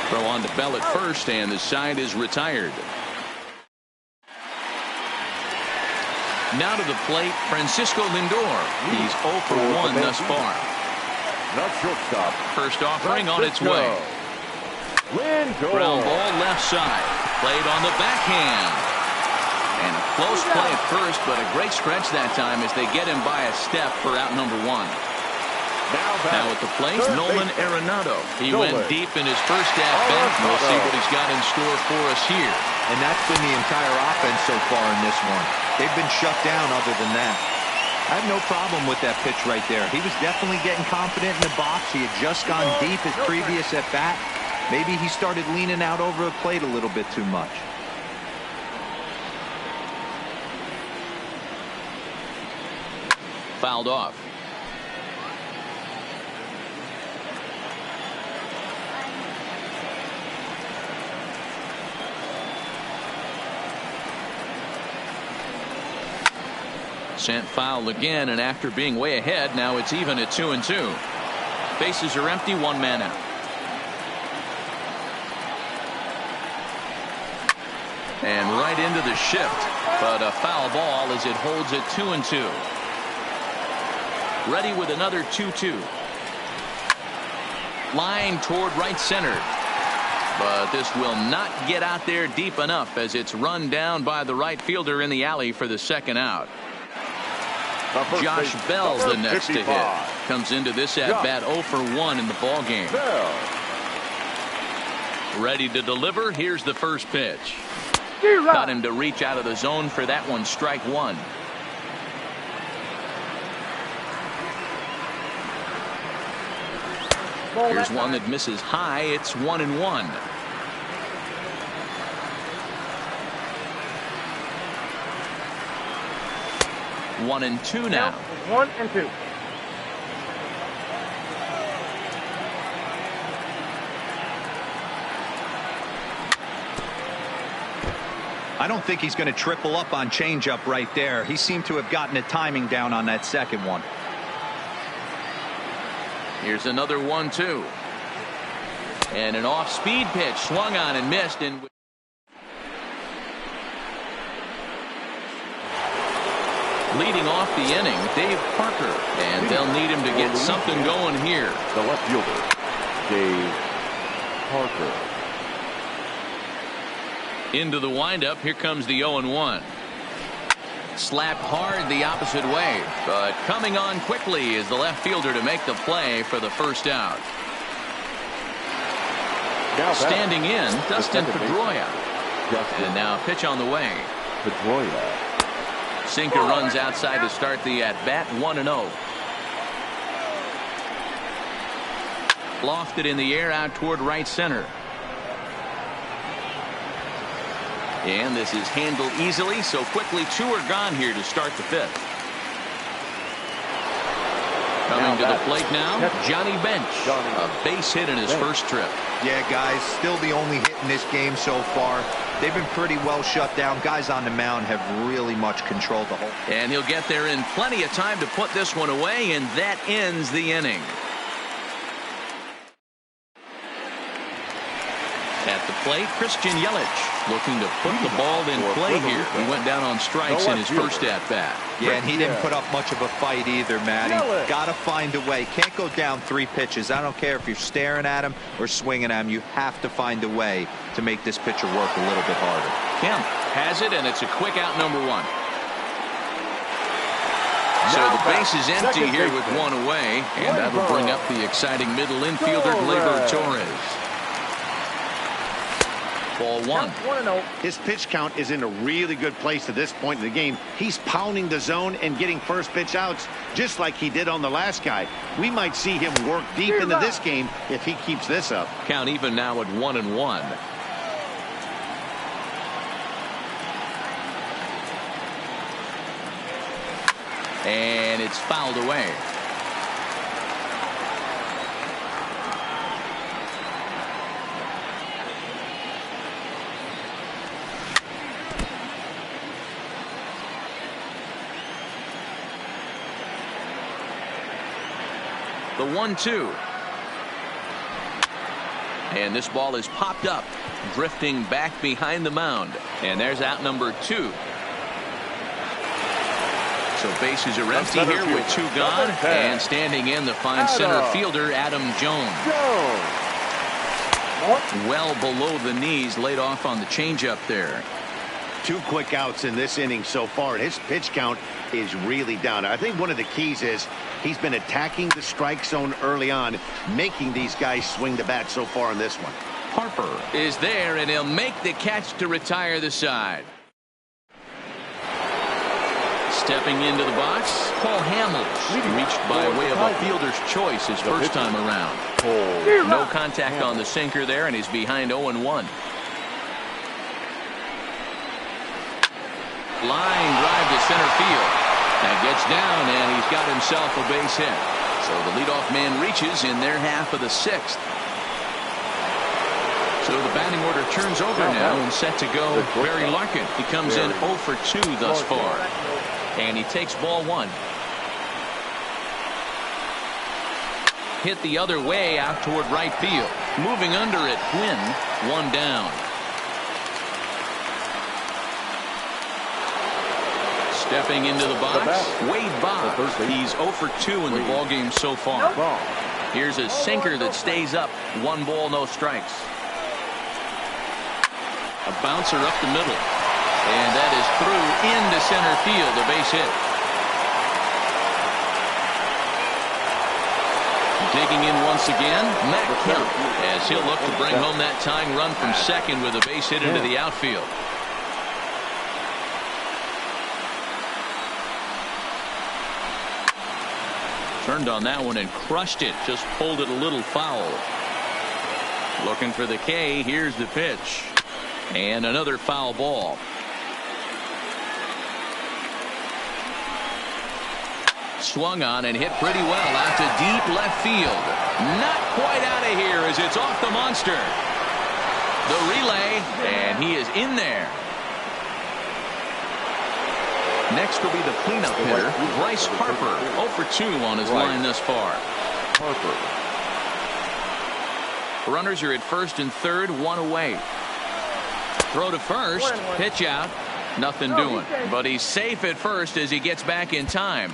Throw on to Bell at first, and the side is retired. Now to the plate, Francisco Lindor. He's 0 for 1 thus far. The shortstop. First offering on its way. Lindor. Ground ball left side. Played on the backhand. And a close play at first, but a great stretch that time as they get him by a step for out number 1. Now at the plate, Nolan Arenado. He went deep in his first at-bat. We'll see what he's got in store for us here. And that's been the entire offense so far in this one. They've been shut down other than that. I have no problem with that pitch right there. He was definitely getting confident in the box. He had just gone deep his previous at-bat. Maybe he started leaning out over the plate a little bit too much. Fouled off. Sent foul again, and after being way ahead, now it's even at 2-2. Bases are empty, 1 man out. And right into the shift, but a foul ball as it holds at 2-2. Ready with another 2-2. Line toward right center. But this will not get out there deep enough as it's run down by the right fielder in the alley for the second out. Josh Bell, the next to hit, comes into this at-bat 0 for 1 in the ball game. Ready to deliver. Here's the first pitch. Got him to reach out of the zone for that one. Strike 1. Here's one that misses high. It's 1-1. 1-2 now. 1-2. I don't think he's going to triple up on changeup right there. He seemed to have gotten the timing down on that second one. Here's another 1-2. And an off-speed pitch swung on and missed. And Leading off the inning, Dave Parker, and they'll need him to get something going here. The left fielder, Dave Parker. Into the windup, here comes the 0-1. Slapped hard the opposite way, but coming on quickly is the left fielder to make the play for the first out. Standing in, Dustin Pedroia. And now pitch on the way. Pedroia. Sinker runs outside to start the at-bat, 1-0. Lofted in the air out toward right center. And this is handled easily, so quickly 2 are gone here to start the 5th. Coming to the plate now, Johnny Bench. A base hit in his first trip. Yeah, guys, still the only hit in this game so far. They've been pretty well shut down. Guys on the mound have really much controlled the whole. And he'll get there in plenty of time to put this one away, and that ends the inning. At the plate, Christian Yelich looking to put the ball in play here. He went down on strikes in his first at-bat. Yeah, and he didn't put up much of a fight either, Matty. Got to find a way. Can't go down 3 pitches. I don't care if you're staring at him or swinging at him. You have to find a way to make this pitcher work a little bit harder. Kemp has it, and it's a quick out, number 1. So the base is empty here with 1 away, and that will bring up the exciting middle infielder, Gleyber Torres. Ball 1. His pitch count is in a really good place at this point in the game. He's pounding the zone and getting first pitch outs just like he did on the last guy. We might see him work deep into this game if he keeps this up. Count even now at 1-1. And it's fouled away. The 1-2. And this ball is popped up, drifting back behind the mound. And there's out number 2. So bases are empty here with 2 gone. And standing in the fine center fielder, Adam Jones. Well below the knees, laid off on the changeup there. 2 quick outs in this inning so far. His pitch count is really down. I think one of the keys is he's been attacking the strike zone early on, making these guys swing the bat so far in this one. Harper is there, and he'll make the catch to retire the side. Stepping into the box, Paul Hamels reached by way of a fielder's choice his first time around. No contact on the sinker there, and he's behind 0-1. Line drive to center field. That gets down, and he's got himself a base hit. So the leadoff man reaches in their half of the 6th. So the batting order turns over now and set to go Barry Larkin. He comes in 0 for 2 thus far. And he takes ball 1. Hit the other way out toward right field. Moving under it, Quinn, 1 down. Stepping into the box, Wade Boggs. He's 0 for 2 in the ballgame so far. Here's a sinker that stays up. 1 ball, no strikes. A bouncer up the middle. And that is through into center field, a base hit. Digging in once again, Matt Kemp, as he'll look to bring home that tying run from second with a base hit into the outfield. Turned on that one and crushed it. Just pulled it a little foul. Looking for the K. Here's the pitch. And another foul ball. Swung on and hit pretty well out to deep left field. Not quite out of here as it's off the monster. The relay, and he is in there. Next will be the cleanup hitter, Bryce Harper, 0 for 2 on his line thus far. Harper. Runners are at first and third, 1 away. Throw to first, pitch out, Nothing doing, but he's safe at first as he gets back in time.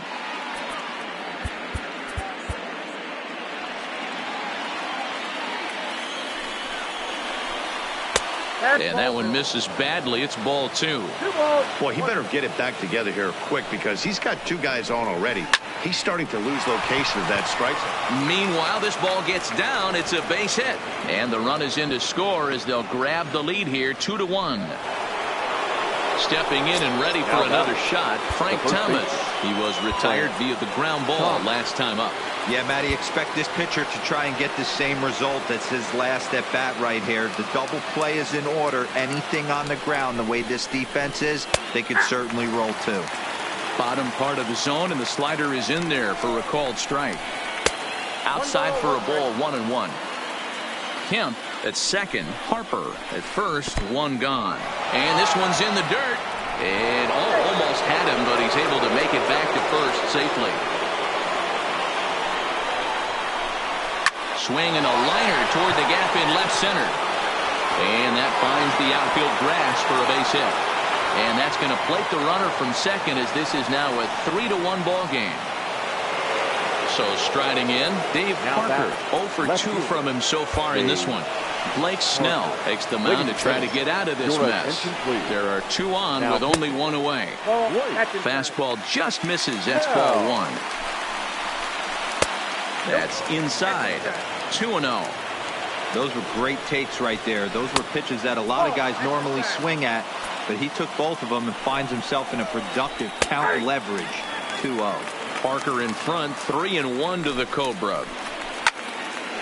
And that one misses badly. It's ball 2. Boy, he better get it back together here quick because he's got 2 guys on already. He's starting to lose location of that strike zone. Meanwhile, this ball gets down. It's a base hit. And the run is in to score as they'll grab the lead here 2-1. Stepping in and ready for another shot, Frank Thomas. He was retired via the ground ball last time up. Yeah, Matty, expect this pitcher to try and get the same result as his last at bat right here. The double play is in order. Anything on the ground, the way this defense is, they could certainly roll 2. Bottom part of the zone, and the slider is in there for a called strike. Outside for a ball, 1-1. Kemp at second, Harper at first, 1 gone. And this one's in the dirt. And almost had him, but he's able to make it back to first safely. Swinging a liner toward the gap in left center. And that finds the outfield grass for a base hit. And that's going to plate the runner from second as this is now a 3-1 ball game. So striding in, Dave Parker. 0 for 2 from him so far in this one. Blake Snell takes the mound to try to get out of this mess. There are 2 on with only 1 away. Fastball just misses. That's ball 1. That's inside. 2-0. Those were great takes right there. Those were pitches that a lot of guys normally swing at, but he took both of them and finds himself in a productive count leverage. 2-0. Parker in front, 3-1 to the Cobra.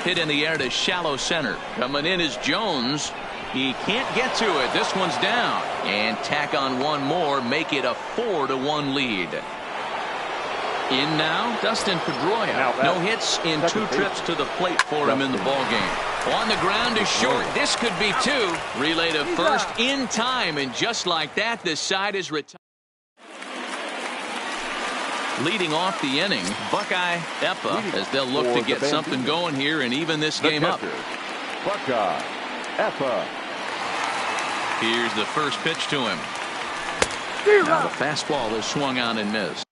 Hit in the air to shallow center. Coming in is Jones. He can't get to it. This one's down. And tack on 1 more, make it a 4-1 lead. In now, Dustin Pedroia. No hits in 2 trips to the plate for him in the ballgame. On the ground to short. This could be 2. Relay to first in time, and just like that, this side is retired. Leading off the inning, Buckeye Eppa, as they'll look to get something going here and even this game up. Buckeye Eppa. Here's the first pitch to him. Now the fastball is swung on and missed.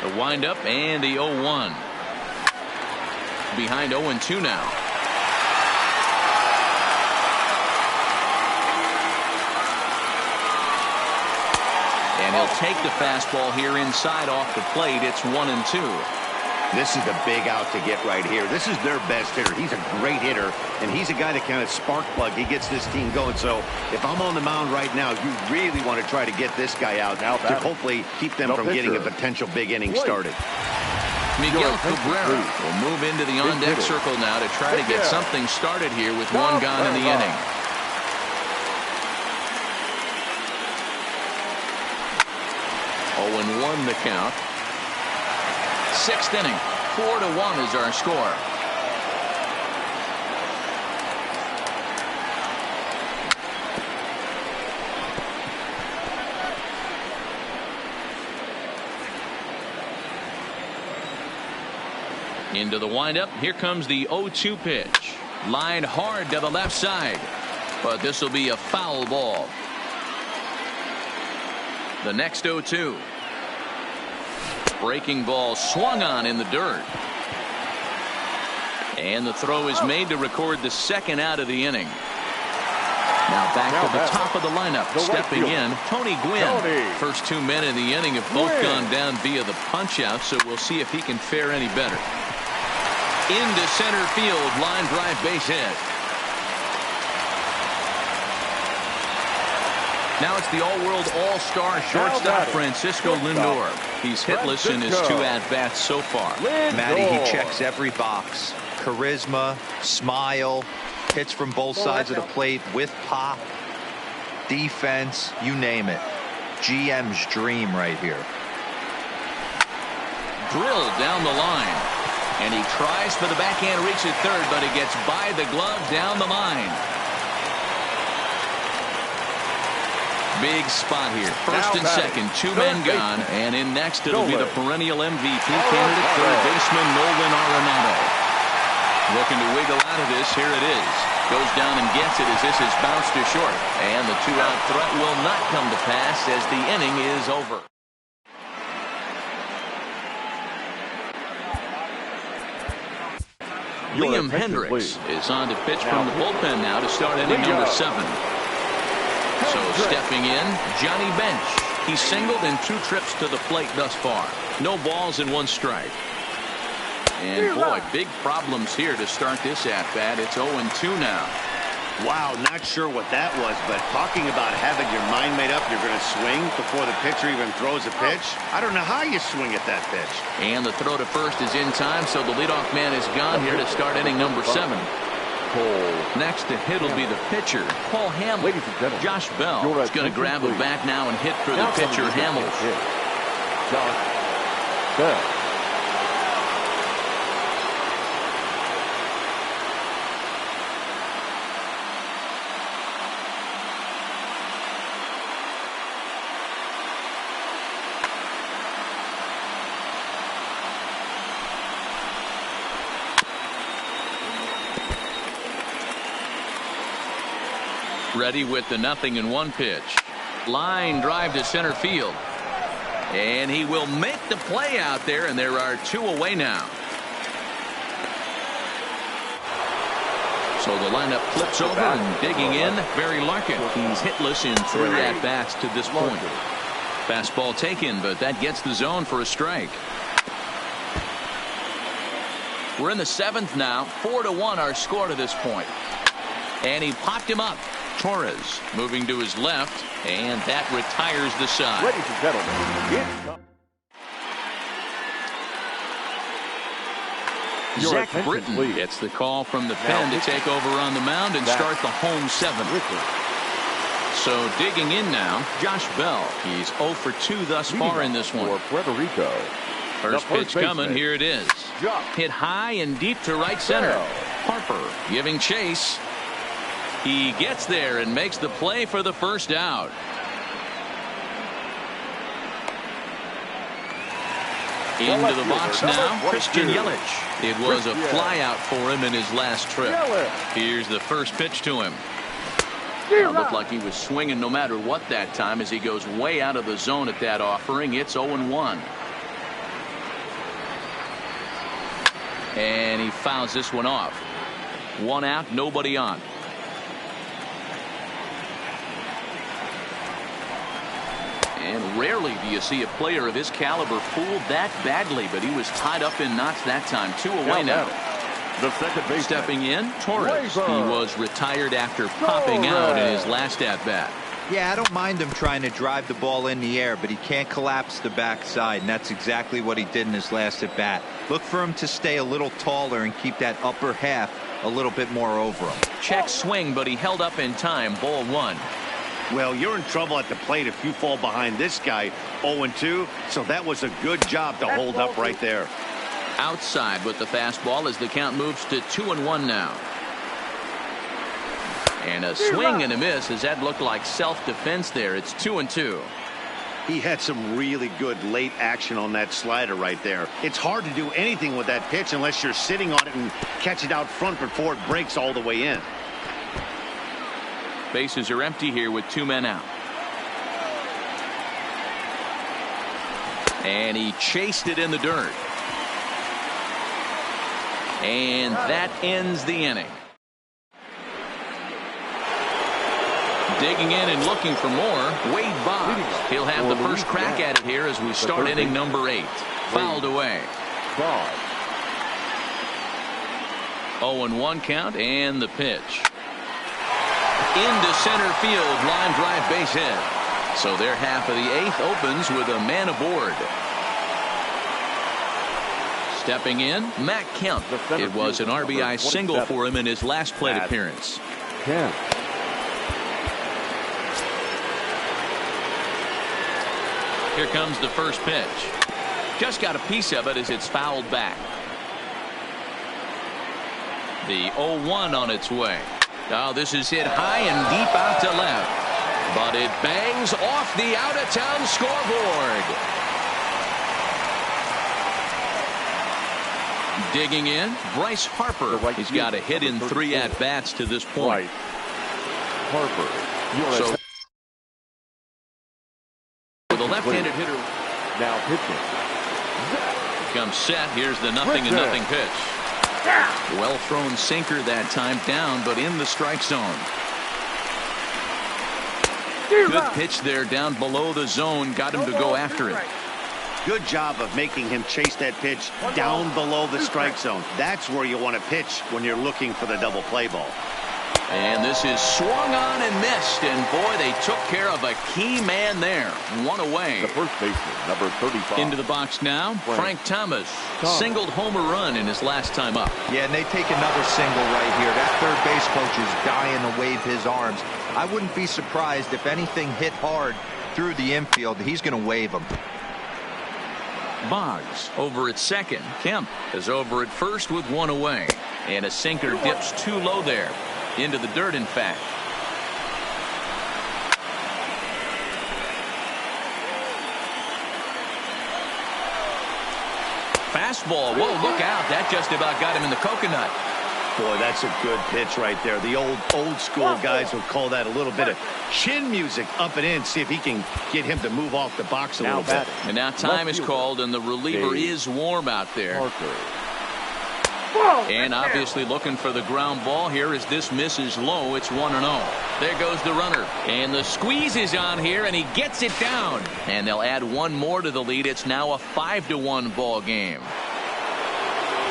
The windup and the 0-1. Behind 0-2 now. And he'll take the fastball here inside off the plate. It's 1-2. This is the big out to get right here. This is their best hitter. He's a great hitter, and he's a guy that kind of spark plug. He gets this team going. So if I'm on the mound right now, you really want to try to get this guy out to hopefully keep them from getting a potential big inning started. Miguel Cabrera will move into the on-deck circle now to try to get something started here with 1 gone in the inning. Oh, 1 the count. 6th inning, 4-1 is our score. Into the windup. Here comes the 0-2 pitch. Lined hard to the left side, but this will be a foul ball. The next 0-2. Breaking ball swung on in the dirt. And the throw is made to record the 2nd out of the inning. Now back to the top of the lineup. Stepping in, Tony Gwynn. First 2 men in the inning have both gone down via the punch out, so we'll see if he can fare any better. Into center field, line drive, base hit. Now it's the all-world all-star shortstop Francisco Lindor. He's hitless in his 2 at-bats so far. Matty, he checks every box. Charisma, smile, hits from both sides of the plate with pop, defense, you name it. GM's dream right here. Drilled down the line. And he tries for the backhand reach at third, but it gets by the glove down the line. Big spot here. First and second, 2 men gone. And in next, it'll be the perennial MVP candidate, third baseman Nolan Arenado. Looking to wiggle out of this. Here it is. Goes down and gets it as this is bounced to short. And the 2-out threat will not come to pass as the inning is over. Liam Hendricks is on to pitch from the bullpen now to start inning number 7. So stepping in, Johnny Bench. He's singled in 2 trips to the plate thus far. No balls and 1 strike. And boy, big problems here to start this at-bat. It's 0-2 now. Wow, not sure what that was, but talking about having your mind made up, you're going to swing before the pitcher even throws a pitch. I don't know how you swing at that pitch. And the throw to first is in time, so the leadoff man is gone here to start inning number 7. Next to hit will be the pitcher, Paul Hamilton. Josh Bell is going to grab a bat now and hit for the pitcher, Hamilton. Josh Bell. Ready with the 0-1 pitch. Line drive to center field. And he will make the play out there, and there are 2 away now. So the lineup flips over and digging in, Barry Larkin. He's hitless in 3 at-bats to this point. Fastball taken, but that gets the zone for a strike. We're in the 7th now. 4-1 our score to this point. And he popped him up. Torres moving to his left, and that retires the side. Ladies and gentlemen, Zach Britton gets the call from the pen to take over on the mound and start the home 7th. So digging in now, Josh Bell. He's 0 for 2 thus far in this one. First pitch coming. Here it is. Hit high and deep to right center. Harper giving chase. He gets there and makes the play for the first out. Into the box now, Christian Yelich. It was a flyout for him in his last trip. Here's the first pitch to him. Looked like he was swinging no matter what that time as he goes way out of the zone at that offering. It's 0-1. And he fouls this one off. 1 out, nobody on. And rarely do you see a player of his caliber fooled that badly, but he was tied up in knots that time. 2 away now. The second base stepping in, Torres. He was retired after popping out in his last at-bat. Yeah, I don't mind him trying to drive the ball in the air, but he can't collapse the backside, and that's exactly what he did in his last at-bat. Look for him to stay a little taller and keep that upper half a little bit more over him. Check swing, but he held up in time. Ball 1. Well, you're in trouble at the plate if you fall behind this guy. 0-2, so that was a good job to hold up right there. Outside with the fastball as the count moves to 2-1 now. And a swing and a miss as that looked like self-defense there. It's 2-2. He had some really good late action on that slider right there. It's hard to do anything with that pitch unless you're sitting on it and catch it out front before it breaks all the way in. Bases are empty here with 2 men out. And he chased it in the dirt. And that ends the inning. Digging in and looking for more, Wade Boggs. He'll have the first crack at it here as we start inning number 8. Fouled away. 0-1 count and the pitch. Into center field, line drive base hit. So their half of the 8th opens with a man aboard. Stepping in, Matt Kemp. It was an RBI single for him in his last plate appearance. Kemp. Here comes the first pitch. Just got a piece of it as it's fouled back. The 0-1 on its way. Oh, this is hit high and deep out to left. But it bangs off the out-of-town scoreboard. Digging in, Bryce Harper. He's got a hit in 3 at-bats to this point. Harper. So with a left-handed hitter. Now pitching. Comes set. Here's the 0-0 pitch. Well thrown sinker that time, down but in the strike zone. Good pitch there down below the zone. Got him to go after it. Good job of making him chase that pitch down below the strike zone. That's where you want to pitch when you're looking for the double play ball. And this is swung on and missed. And boy, they took care of a key man there. 1 away. The first baseman, number 35. Into the box now, Frank Thomas. Singled home run in his last time up. Yeah, and they take another single right here. That third base coach is dying to wave his arms. I wouldn't be surprised if anything hit hard through the infield. He's going to wave them. Boggs over at second. Kemp is over at first with 1 away. And a sinker dips too low there. Into the dirt, in fact. Fastball. Whoa, look out. That just about got him in the coconut. Boy, that's a good pitch right there. The old school guys will call that a little bit of chin music up and in. See if he can get him to move off the box a little bit. And now time is called, and the reliever is warm out there. And obviously looking for the ground ball here as this misses low. It's 1-0. There goes the runner. And the squeeze is on here, and he gets it down. And they'll add 1 more to the lead. It's now a 5-1 ball game.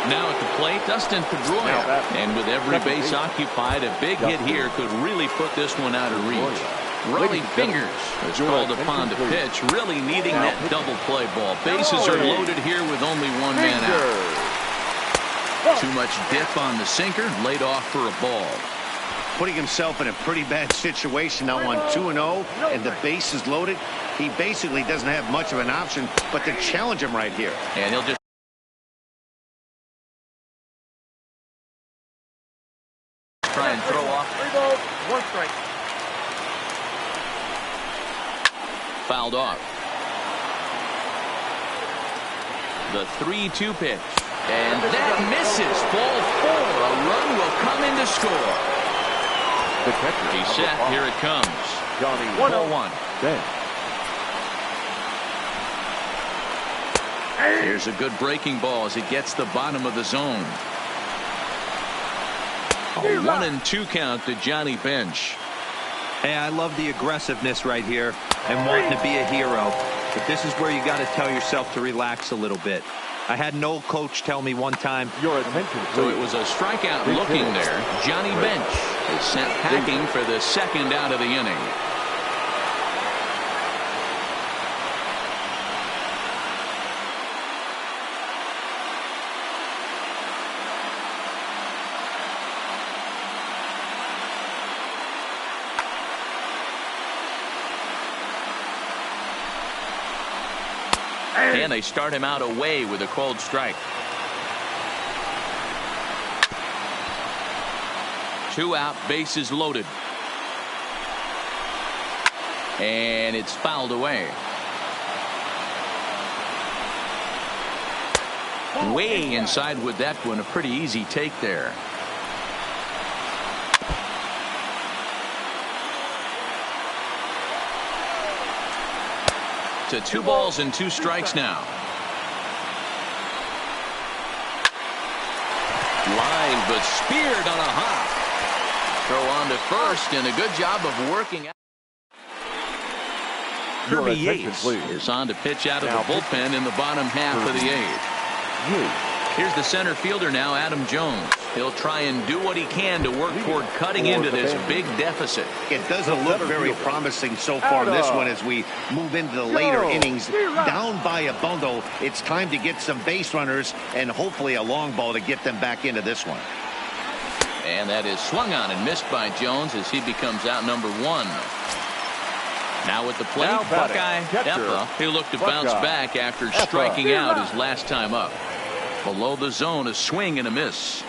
Now at the plate, Dustin Pedroia. And with every base occupied, a big hit here could really put this one out of reach. Rolling Fingers is called upon to pitch, really needing that double play ball. Bases are loaded here with only 1 man out. Too much dip on the sinker, laid off for a ball. Putting himself in a pretty bad situation now on 2-0, and the base is loaded. He basically doesn't have much of an option but to challenge him right here. And he'll just try and throw off. 3 balls, 1 strike. Fouled off. The 3-2 pitch. And that misses. Ball 4. A run will come in to score. The catcher. He's set. Here it comes. Johnny. 1-1. Bench. Here's a good breaking ball as it gets the bottom of the zone. A 1-2 count to Johnny Bench. Hey, I love the aggressiveness right here and wanting to be a hero. But this is where you got to tell yourself to relax a little bit. I had an old coach tell me one time. Your attention, please. So it was a strikeout looking there. Johnny Bench is sent packing for the 2nd out of the inning. And they start him out away with a cold strike. 2 out, bases loaded. And it's fouled away. Way inside with that one. A pretty easy take there. To 2 balls and 2 strikes now. Line, but speared on a hop. Throw on to first, and a good job of working out. Your Kirby attention, Yates please. is on to pitch out of the bullpen in the bottom half of the 8th. Here's the center fielder now, Adam Jones. He'll try and do what he can to work toward cutting into this big deficit. It doesn't look very promising so far in this one as we move into the later innings. Down by a bundle, it's time to get some base runners and hopefully a long ball to get them back into this one. And that is swung on and missed by Jones as he becomes out number 1. Now at the plate, Buckeye Effa. He'll look to bounce back after striking out his last time up. Below the zone, a swing and a miss.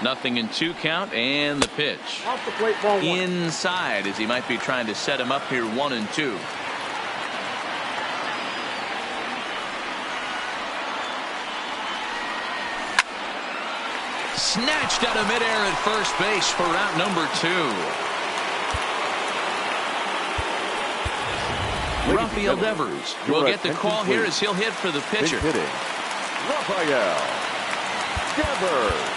Nothing in 2 count, and the pitch. Off the plate, ball 1. Inside, as he might be trying to set him up here 1-2. Snatched out of midair at first base for out number 2. Rafael Devers will get the call here as he'll hit for the pitcher. Rafael Devers.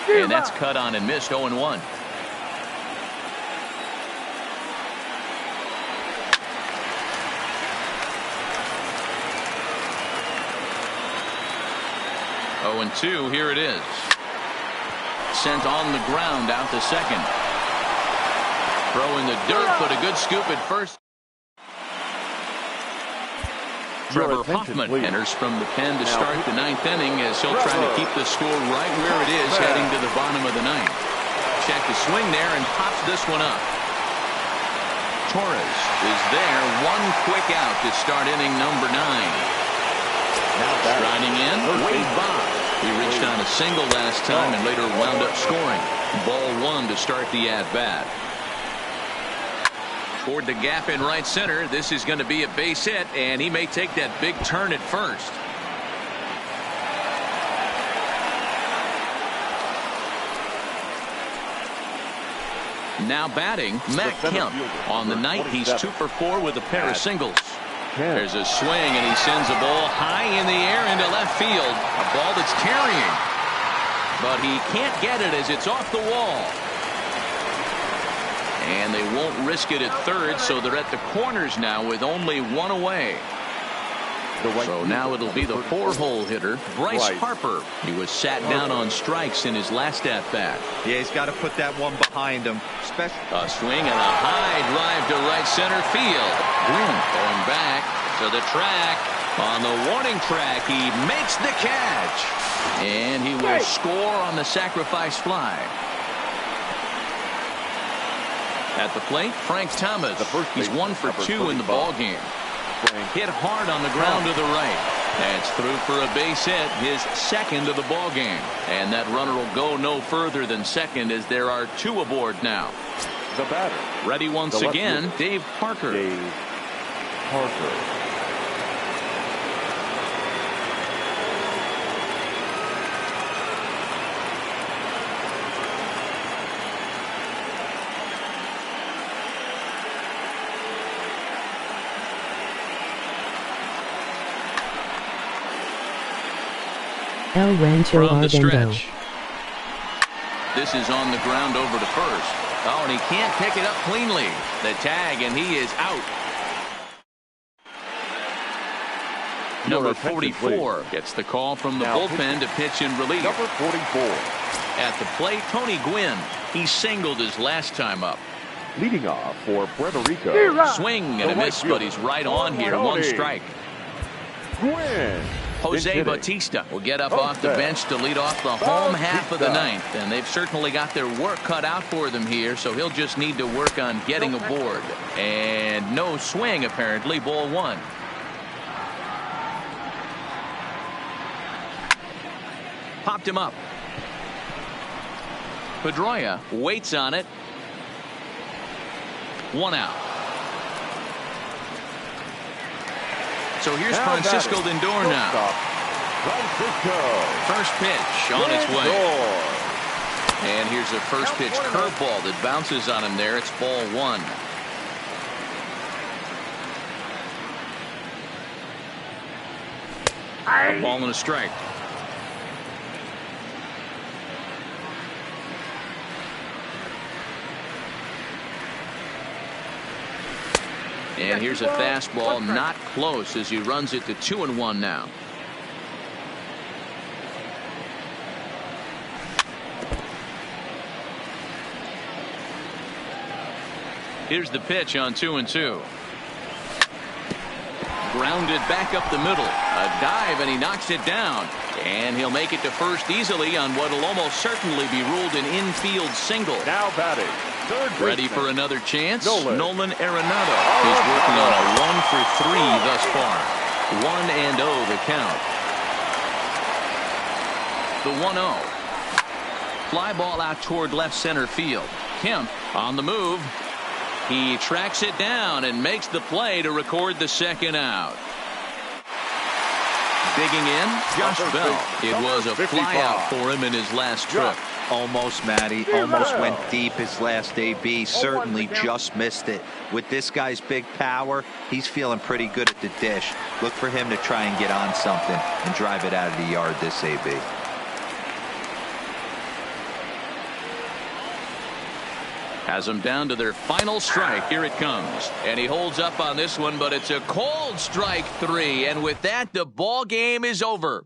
And that's cut on and missed. 0-1. And 2, here it is. Sent on the ground out to second. Throw in the dirt, but a good scoop at first. Trevor Hoffman enters from the pen to start the 9th inning as he'll try to keep the score right where it is heading to the bottom of the 9th. Check the swing there and pops this one up. Torres is there. 1 quick out to start inning number 9. Striding in, Wade Bob. He reached on a single last time and later wound up scoring. Ball 1 to start the at-bat. Toward the gap in right center. This is going to be a base hit, and he may take that big turn at first. Now batting, Matt Kemp. On the night, he's 2 for 4 with a pair of singles. There's a swing, and he sends a ball high in the air into left field. A ball that's carrying. But he can't get it as it's off the wall. And they won't risk it at third, so they're at the corners now with only 1 away. So now it'll be the 4-hole hitter, Bryce Harper. He was sat down on strikes in his last at-bat. Yeah, he's got to put that one behind him. A swing and a high drive to right center field. Going back to the track. On the warning track, he makes the catch. And he will score on the sacrifice fly. At the plate, Frank Thomas. He's 1 for 2 in the ball game. Hit hard on the ground to the right. That's through for a base hit, his 2nd of the ball game. And that runner will go no further than second as there are 2 aboard now. The batter. Ready once again, Dave Parker. El Rancho From the Ardendo. stretch. This is on the ground over to first. Oh, and he can't pick it up cleanly. The tag, and he is out. Number 44 gets the call from the bullpen to pitch in relief. Number 44. At the plate, Tony Gwynn. He singled his last time up. Leading off for Puerto Rico. Swing and a miss, but he's right on here. 1 strike. Gwynn. Jose Bautista will get up off the bench to lead off the home half of the 9th. And they've certainly got their work cut out for them here, so he'll just need to work on getting aboard. And no swing, apparently. Ball 1. Popped him up. Pedroia waits on it. 1 out. So here's Francisco Lindor now. First pitch on its way. And here's a first pitch curveball that bounces on him there. It's ball 1. A ball and a strike. And here's a fastball, not close, as he runs it to 2-1 now. Here's the pitch on 2-2. Grounded back up the middle. A dive, and he knocks it down. And he'll make it to first easily on what will almost certainly be ruled an infield single. Now batting. Ready for another chance? Nolan Arenado. He's working on a 1-for-3 thus far. 1-0 the count. The 1-0. Fly ball out toward left center field. Kemp on the move. He tracks it down and makes the play to record the second out. Digging in, Josh Bell. It was a fly out for him in his last trip. Almost, Matty. Almost went deep his last AB. Certainly just missed it. With this guy's big power, he's feeling pretty good at the dish. Look for him to try and get on something and drive it out of the yard this AB. Has them down to their final strike. Here it comes. And he holds up on this one, but it's a cold strike 3. And with that, the ball game is over.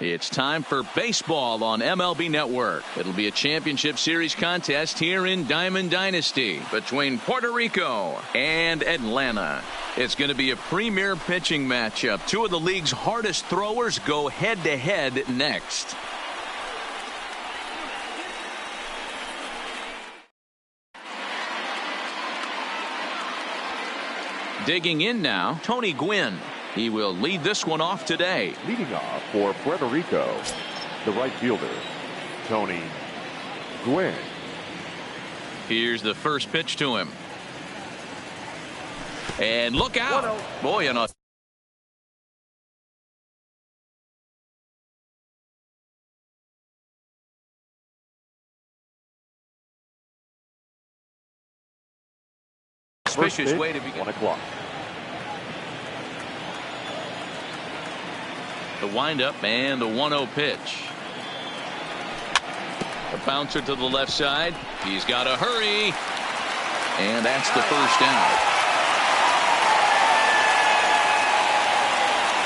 It's time for baseball on MLB Network. It'll be a championship series contest here in Diamond Dynasty between Puerto Rico and Atlanta. It's going to be a premier pitching matchup. Two of the league's hardest throwers go head-to-head next. Digging in now, Tony Gwynn. He will lead this one off today. Leading off for Puerto Rico, the right fielder, Tony Gwynn. Here's the first pitch to him. And look out. Boy, and a suspicious way to begin. 1 o'clock. The windup and the 1-0 pitch. A bouncer to the left side. He's got to hurry. And that's the first out.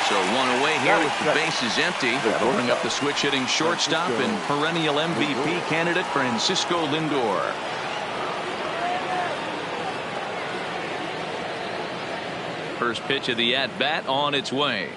So one away here with the bases empty. That'll bring up the switch hitting shortstop and perennial MVP candidate Francisco Lindor. First pitch of the at-bat on its way.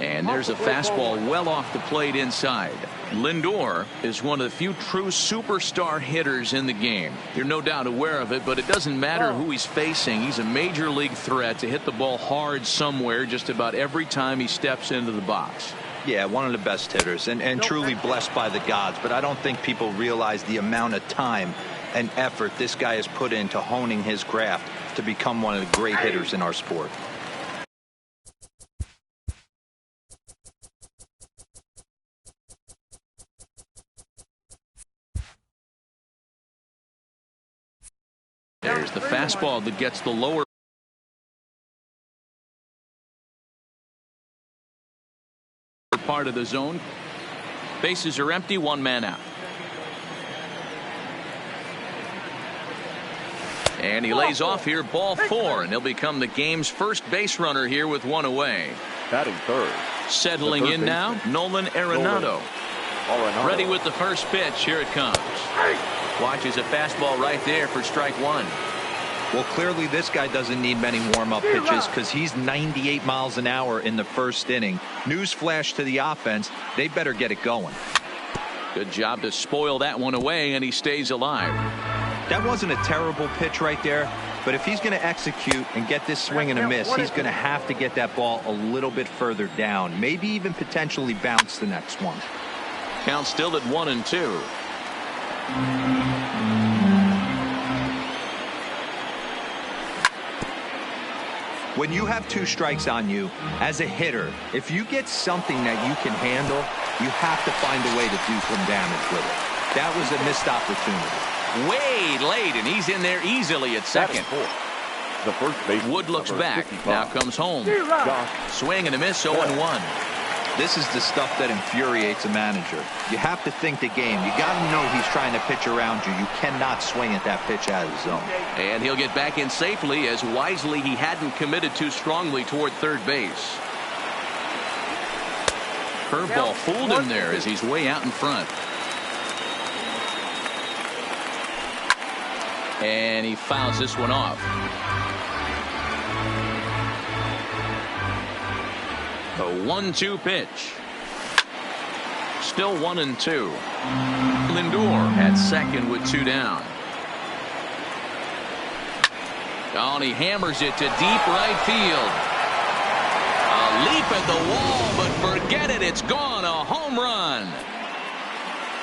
And there's a fastball well off the plate inside. Lindor is one of the few true superstar hitters in the game. You're no doubt aware of it, but it doesn't matter who he's facing. He's a major league threat to hit the ball hard somewhere just about every time he steps into the box. Yeah, one of the best hitters and truly blessed by the gods, but I don't think people realize the amount of time and effort this guy has put into honing his craft to become one of the great hitters in our sport. There's the fastball that gets the lower part of the zone. Bases are empty, one man out. And he lays off here, ball 4, and he'll become the game's first base runner here with one away. Batting third. Settling in now, Nolan Arenado. Ready with the first pitch. Here it comes. Watches a fastball right there for strike 1. Well, clearly this guy doesn't need many warm-up pitches because he's 98 miles an hour in the first inning. Newsflash to the offense, they better get it going. Good job to spoil that one away, and he stays alive. That wasn't a terrible pitch right there, but if he's going to execute and get this swing and a miss, he's going to have to get that ball a little bit further down, maybe even potentially bounce the next one. Count still at 1-2. When you have 2 strikes on you, as a hitter, if you get something that you can handle, you have to find a way to do some damage with it. That was a missed opportunity. Way late, and he's in there easily at second. The first base. Wood looks back. 55. Now comes home. Swing and a miss, 0-1. This is the stuff that infuriates a manager. You have to think the game. You got to know he's trying to pitch around you. You cannot swing at that pitch out of the zone. And he'll get back in safely, as wisely he hadn't committed too strongly toward third base. Curveball fooled him there as he's way out in front. And he fouls this one off. The 1-2 pitch. Still 1-2. Lindor at second with 2 down. Oh, and he hammers it to deep right field. A leap at the wall, but forget it. It's gone. A home run.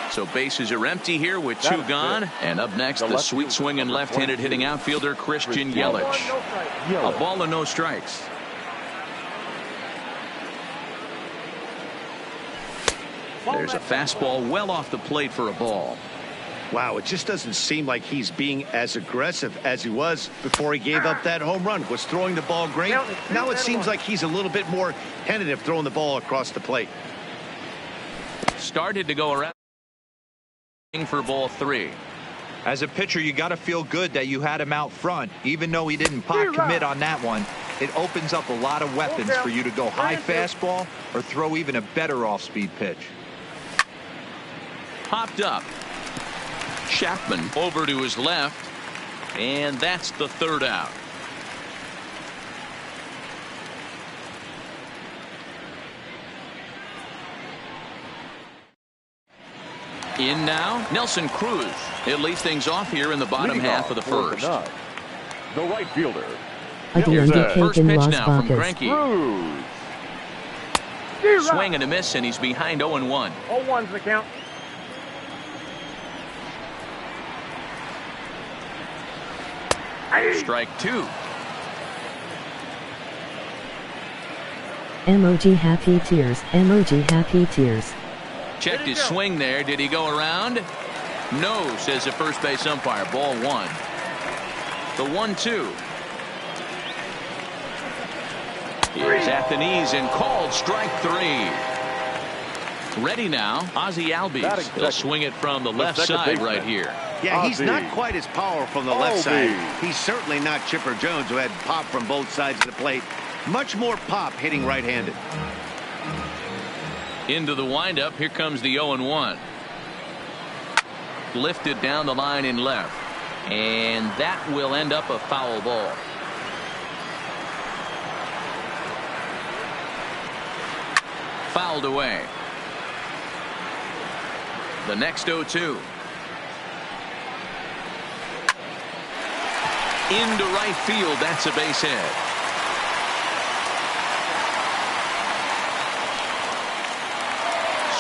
So bases are empty here with 2 gone. And up next, the sweet swinging left-handed hitting outfielder Christian Yelich. A ball and no strikes. There's a fastball well off the plate for a ball. Wow, it just doesn't seem like he's being as aggressive as he was before he gave up that home run. Was throwing the ball great. Now it seems like he's a little bit more tentative throwing the ball across the plate. Started to go around for ball 3. As a pitcher, you got to feel good that you had him out front. Even though he didn't pot commit on that one, it opens up a lot of weapons for you to go high fastball or throw even a better off-speed pitch. Popped up. Chapman over to his left, and that's the 3rd out. In now, Nelson Cruz. He'll lead things off here in the bottom half of the first. The right fielder. Here's the first pitch Las now from Vegas. Greinke. Swing and a miss, and he's behind 0-1. 0-1's the count. Strike 2. Emoji happy tears. Emoji happy tears. Checked his swing there. Did he go around? No, says the first base umpire. Ball 1. The 1-2. Here's at the knees and called strike 3. Ready now, Ozzie Albies. He'll swing it from the left side right here. Yeah, he's not quite as powerful from the left side. He's certainly not Chipper Jones, who had pop from both sides of the plate. Much more pop hitting right-handed. Into the windup. Here comes the 0-1. Lifted down the line in left. And that will end up a foul ball. fouled away. The next 0-2. Into right field. That's a base hit.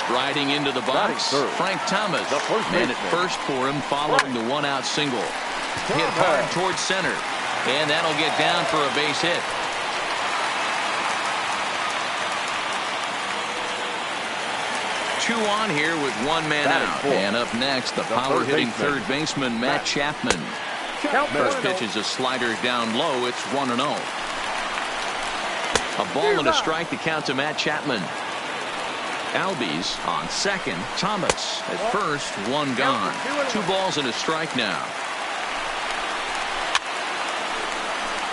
Striding into the box, Frank Thomas. Man at first for him following the one-out single. Hit hard towards center. And that'll get down for a base hit. Two on here with one man out. And up next, the power-hitting third baseman, Matt Chapman. First pitch is a slider down low. It's 1-0. A ball and a strike to count to Matt Chapman. Albies on second. Thomas at first. One gone. 2 balls and a strike now.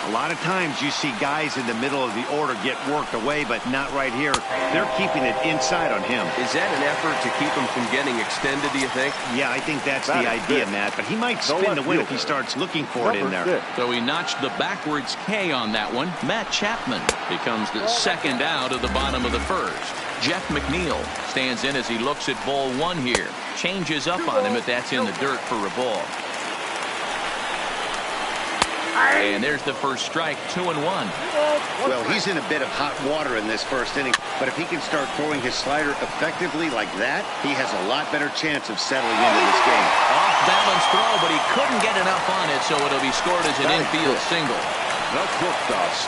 A lot of times you see guys in the middle of the order get worked away, but not right here. They're keeping it inside on him. Is that an effort to keep him from getting extended, do you think? Yeah, I think that's the idea, Matt. But he might spin the win if he starts looking for it in there. So he notched the backwards K on that one. Matt Chapman becomes the second out of the bottom of the first. Jeff McNeil stands in as he looks at ball 1 here. Changes up on him, but that's in the dirt for a ball. And there's the first strike, 2-1. Well, he's in a bit of hot water in this first inning, but if he can start throwing his slider effectively like that, he has a lot better chance of settling into this game. Off balance throw, but he couldn't get enough on it, so it'll be scored as an infield single.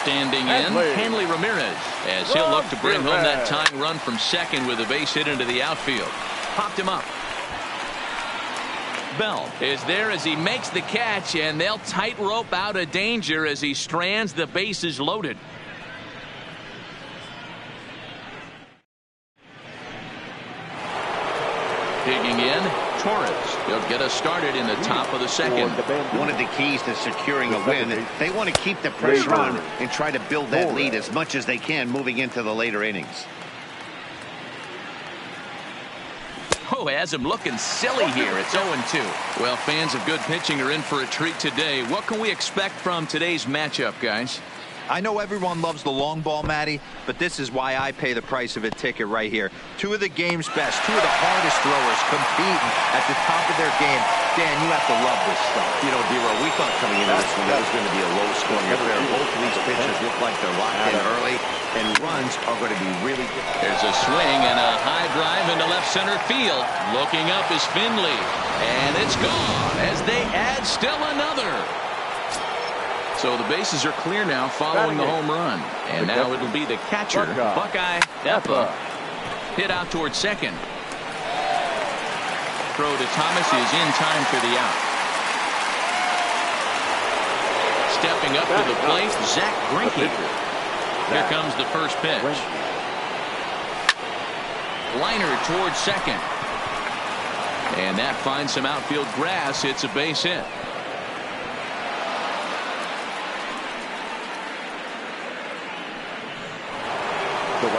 Standing in, Hanley Ramirez, as he'll look to bring home that tying run from second with a base hit into the outfield. Popped him up. Bell is there as he makes the catch, and they'll tightrope out of danger as he strands the bases loaded. Digging in, Torres. He'll get us started in the top of the second. One of the keys to securing a win, they want to keep the pressure on and try to build that lead as much as they can moving into the later innings. Oh, has him looking silly here. It's 0-2. Well, fans of good pitching are in for a treat today. What can we expect from today's matchup, guys? I know everyone loves the long ball, Matty, but this is why I pay the price of a ticket right here. 2 of the game's best, 2 of the hardest throwers competing at the top of their game. Dan, you have to love this stuff. You know, D-Row, we thought coming into this one it was going to be a low-scoring affair. Both of these pitchers look like they're locked in early, and runs are going to be really good. There's a swing and a high drive into left center field. Looking up is Finley, and it's gone as they add still another. So the bases are clear now following the home run. And now it'll be the catcher, Buckeye Eppa. Hit out towards second. Throw to Thomas is in time for the out. Stepping up to the plate, Zach Greinke. Here comes the first pitch. Liner towards second. And that finds some outfield grass. It's a base hit.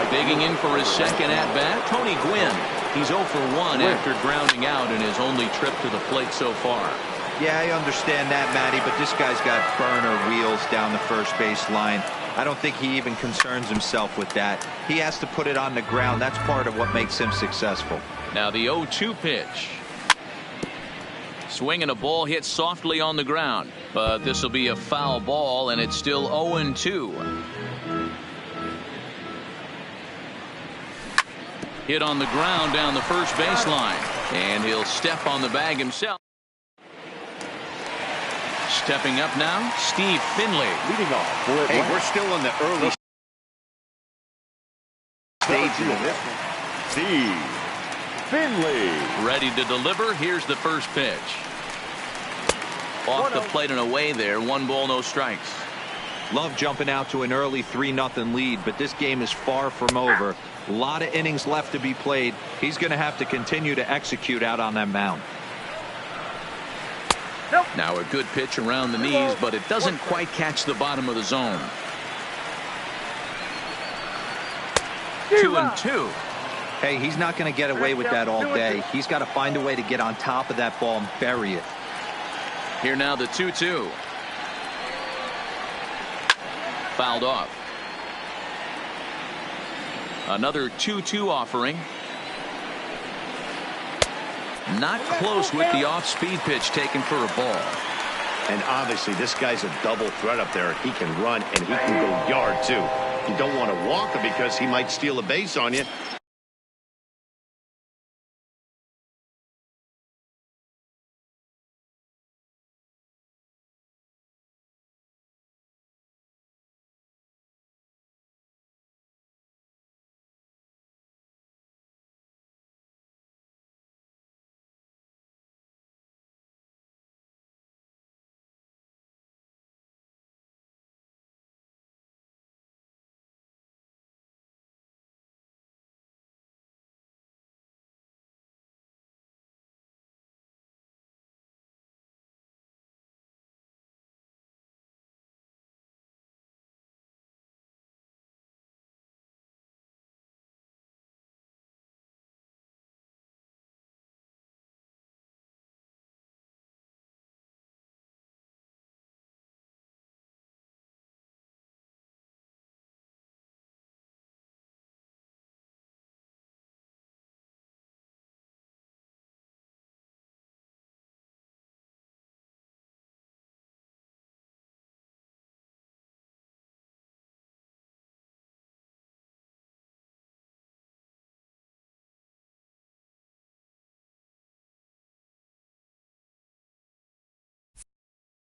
Digging in for his second at-bat, Tony Gwynn. He's 0 for 1 after grounding out in his only trip to the plate so far. Yeah, I understand that, Matty, but this guy's got burner wheels down the first base line. I don't think he even concerns himself with that. He has to put it on the ground. That's part of what makes him successful. Now the 0-2 pitch. Swinging a ball hit softly on the ground, but this will be a foul ball, and it's still 0-2. Hit on the ground down the first baseline, and he'll step on the bag himself. Stepping up now, Steve Finley. Leading off. Hey, we're still in the early stages of this one. Steve Finley. Ready to deliver. Here's the first pitch. Off the plate and away there. 1 ball, no strikes. Love jumping out to an early 3-0 lead, but this game is far from over. A lot of innings left to be played. He's going to have to continue to execute out on that mound. Now a good pitch around the knees, but it doesn't quite catch the bottom of the zone. 2-2. Hey, he's not going to get away with that all day. He's got to find a way to get on top of that ball and bury it. Here now the 2-2. Fouled off. Another 2-2 offering. Not close with the off-speed pitch taken for a ball. And obviously, this guy's a double threat up there. He can run and he can go yard, too. You don't want to walk him because he might steal a base on you.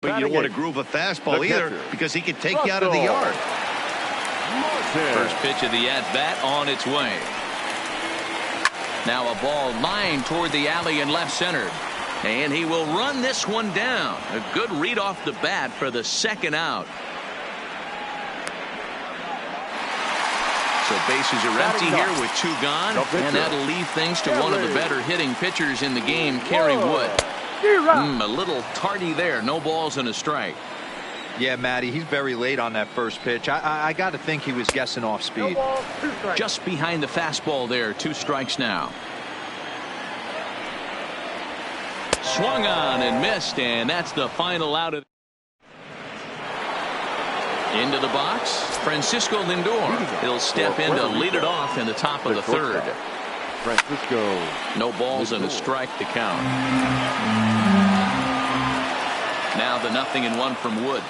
But you don't want to groove a fastball either because he can take you out of the yard. First pitch of the at-bat on its way. Now a ball lined toward the alley in left center. And he will run this one down. A good read off the bat for the second out. So bases are empty here with 2 gone. And that'll leave things to one of the better hitting pitchers in the game, Kerry Wood. A little tardy there. No balls and a strike. Yeah, Matty, he's very late on that first pitch. I got to think he was guessing off speed. Just behind the fastball there. 2 strikes now. Swung on and missed, and that's the final out of. Into the box, Francisco Lindor. He'll step in to lead it off in the top of the third. Francisco. No balls and a strike to count. Now the 0-1 from Wood.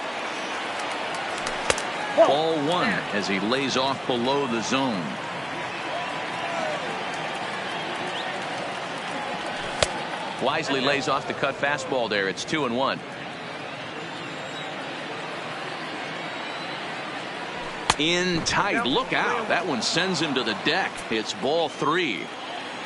Ball 1 as he lays off below the zone. Wisely lays off the cut fastball there. It's 2-1. In tight. Look out. That one sends him to the deck. It's ball 3.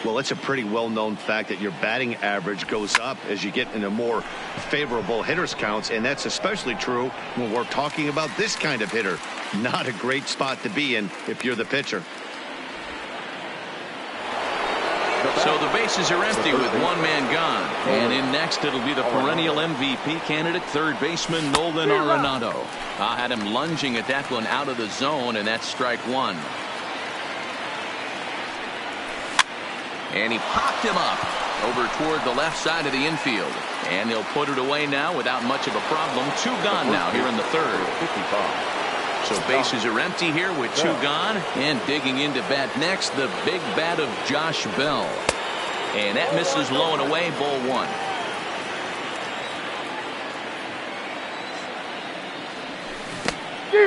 Well, it's a pretty well-known fact that your batting average goes up as you get into more favorable hitters counts, and that's especially true when we're talking about this kind of hitter. Not a great spot to be in if you're the pitcher. So the bases are empty with 1 man gone. And in next, it'll be the perennial MVP candidate, third baseman Nolan Arenado. I had him lunging at that one out of the zone, and that's strike 1. And he popped him up over toward the left side of the infield. And he'll put it away now without much of a problem. 2 gone now here in the third. So bases are empty here with 2 gone. And digging into bat next, the big bat of Josh Bell. And that misses low and away, ball 1.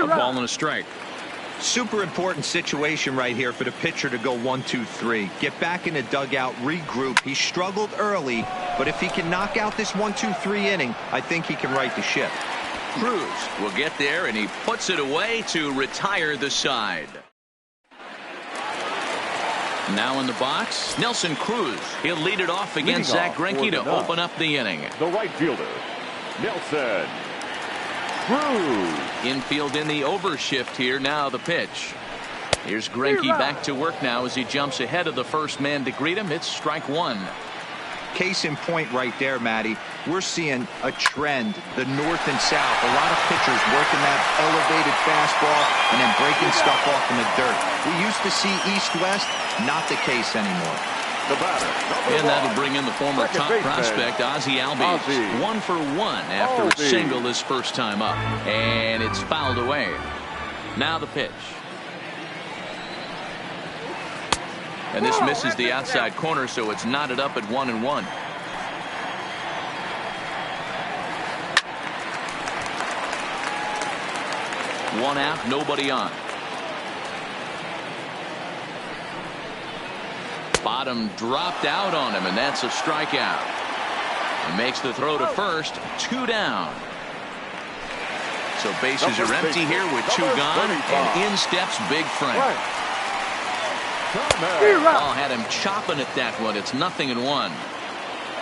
A ball and a strike. Super important situation right here for the pitcher to go 1-2-3. Get back in the dugout, regroup. He struggled early, but if he can knock out this 1-2-3 inning, I think he can right the ship. Cruz will get there, and he puts it away to retire the side. Now in the box, Nelson Cruz. He'll lead it off against Zach Greinke to open up the inning. The right fielder, Nelson Cruz. Infield in the overshift here. Now the pitch. Here's Greinke back to work now as he jumps ahead of the first man to greet him. It's strike 1. Case in point right there, Matty. We're seeing a trend, the north and south. A lot of pitchers working that elevated fastball and then breaking stuff off in the dirt. We used to see east-west, not the case anymore. The batter, and that'll bring in the former top prospect, Ozzie Albies. 1 for 1 after a single his first time up. And it's fouled away. Now the pitch. And this misses the outside corner, so it's knotted up at 1-1. One out, nobody on. Bottom dropped out on him, and that's a strikeout. He makes the throw to first, 2 down. So bases are empty here with 2 gone, and in steps Big Frank. Oh, had him chopping at that one. It's 0-1.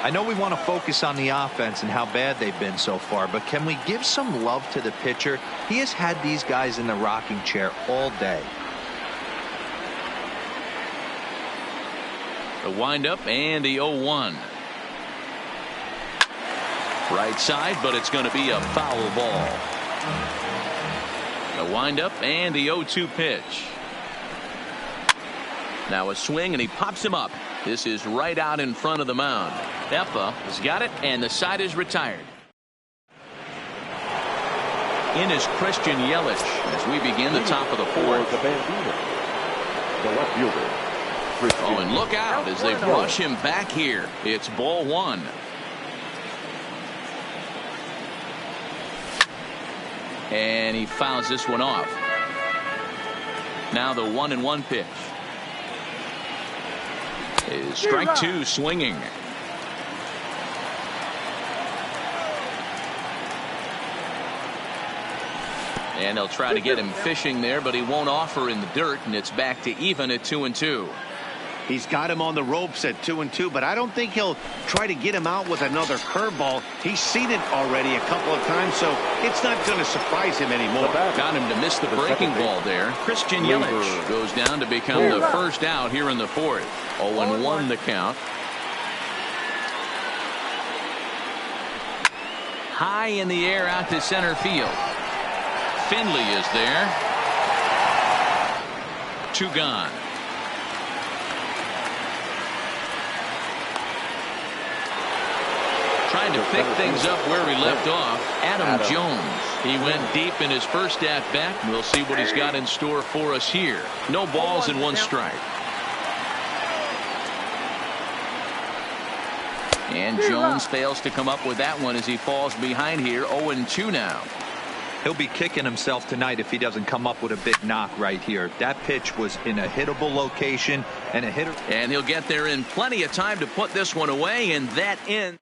I know we want to focus on the offense and how bad they've been so far, but can we give some love to the pitcher? He has had these guys in the rocking chair all day. The windup and the 0-1. Right side, but it's going to be a foul ball. The windup and the 0-2 pitch. Now a swing, and he pops him up. This is right out in front of the mound. Effa has got it, and the side is retired. In is Christian Yelich as we begin the top of the 4th. The left fielder. Oh, and look out as they rush him back here. It's ball 1. And he fouls this one off. Now the 1-1 pitch. Is strike 2 swinging. And they'll try to get him fishing there, but he won't offer in the dirt, and it's back to even at 2-2. He's got him on the ropes at 2-2, but I don't think he'll try to get him out with another curveball. He's seen it already a couple of times, so it's not going to surprise him anymore. Got him to miss the breaking ball there. Christian Yelich goes down to become the first out here in the 4th. 0-1 the count. High in the air out to center field. Finley is there. 2 gone. Trying to pick things up where he left off. Adam Jones. He went deep in his first at bat. We'll see what he's got in store for us here. No balls and 1 strike. And Jones fails to come up with that one as he falls behind here. 0-2 now. He'll be kicking himself tonight if he doesn't come up with a big knock right here. That pitch was in a hittable location, and a hitter. And he'll get there in plenty of time to put this one away, and that ends.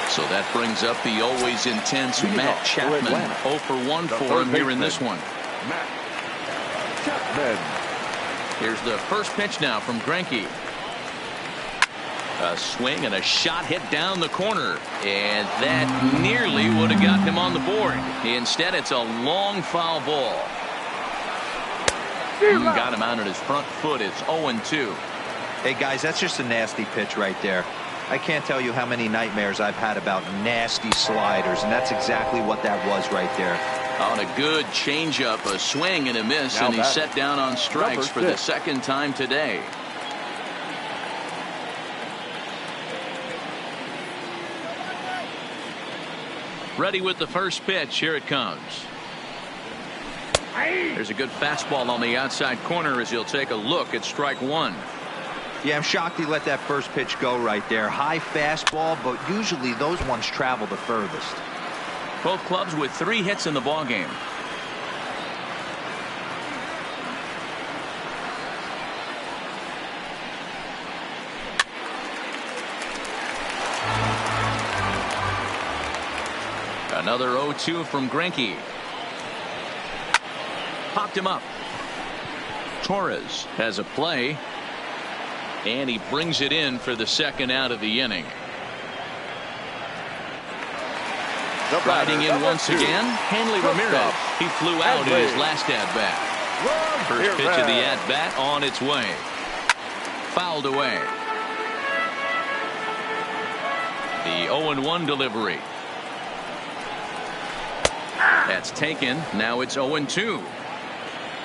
So that brings up the always intense Matt Chapman. 0 for 1 for him here in this one. Matt Chapman. Here's the first pitch now from Greinke. A swing and a shot hit down the corner, and that nearly would have got him on the board. Instead, it's a long foul ball. Got him out at his front foot. It's 0-2. Hey guys, that's just a nasty pitch right there. I can't tell you how many nightmares I've had about nasty sliders, and that's exactly what that was right there. On a good changeup, a swing and a miss, and he's set down on strikes for the 2nd time today. Ready with the first pitch. Here it comes. There's a good fastball on the outside corner as he'll take a look at strike 1. Yeah, I'm shocked he let that first pitch go right there. High fastball, but usually those ones travel the furthest. Both clubs with 3 hits in the ballgame. Another 0-2 from Greinke. Popped him up. Torres has a play, and he brings it in for the 2nd out of the inning. Riding in once again, Hanley Ramirez. He flew out in his last at-bat. First pitch of the at-bat on its way. Fouled away. The 0-1 delivery. That's taken. Now it's 0-2.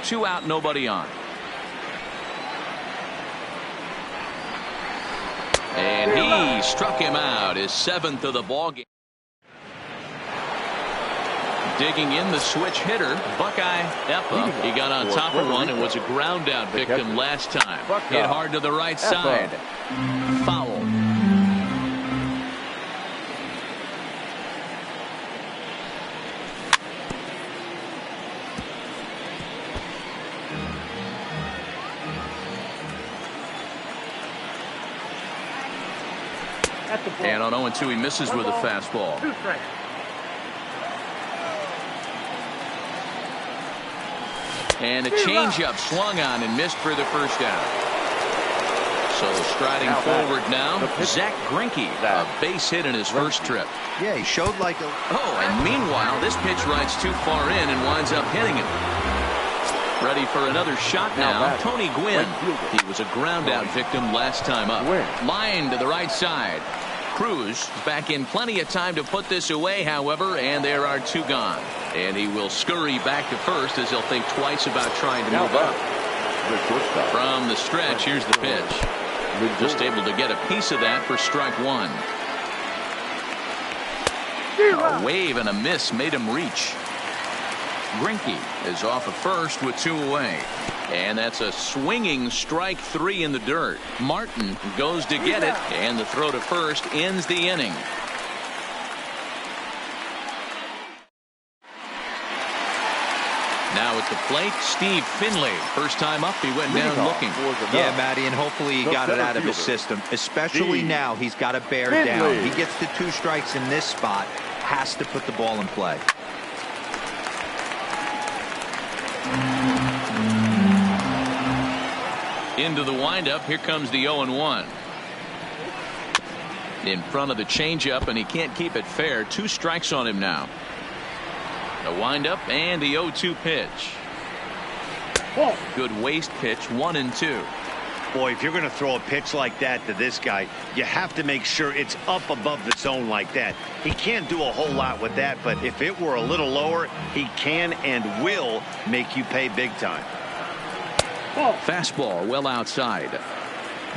2 out, nobody on. And he struck him out, his 7th of the ballgame. Digging in the switch hitter, Buckeye Eppa. He got on top of one and was a ground out victim last time. Hit hard to the right side. Foul. And on 0-2, he misses with a fastball. And a changeup swung on and missed for the first out. So striding forward now, Zach Greinke, a base hit in his first trip. Yeah, he showed like a... Oh, and meanwhile, this pitch rides too far in and winds up hitting him. Ready for another shot now, Tony Gwynn. He was a ground-out victim last time up. Line to the right side. Cruz back in plenty of time to put this away, however, and there are two gone. And he will scurry back to first as he'll think twice about trying to move up. From the stretch, here's the pitch. Just able to get a piece of that for strike one. A wave and a miss made him reach. Greinke is off at first with two away. And that's a swinging strike three in the dirt. Martin goes to get it, and the throw to first ends the inning. Now at the plate, Steve Finley. First time up, he went down looking. Yeah, Matty, and hopefully he got it out of his system. Especially now, he's got to bear down. He gets the two strikes in this spot, has to put the ball in play. Into the windup, here comes the 0-1. In front of the changeup, and he can't keep it fair. Two strikes on him now. The windup and the 0-2 pitch. Good waist pitch, 1-2. Boy, if you're going to throw a pitch like that to this guy, you have to make sure it's up above the zone like that. He can't do a whole lot with that, but if it were a little lower, he can and will make you pay big time. Fastball well outside.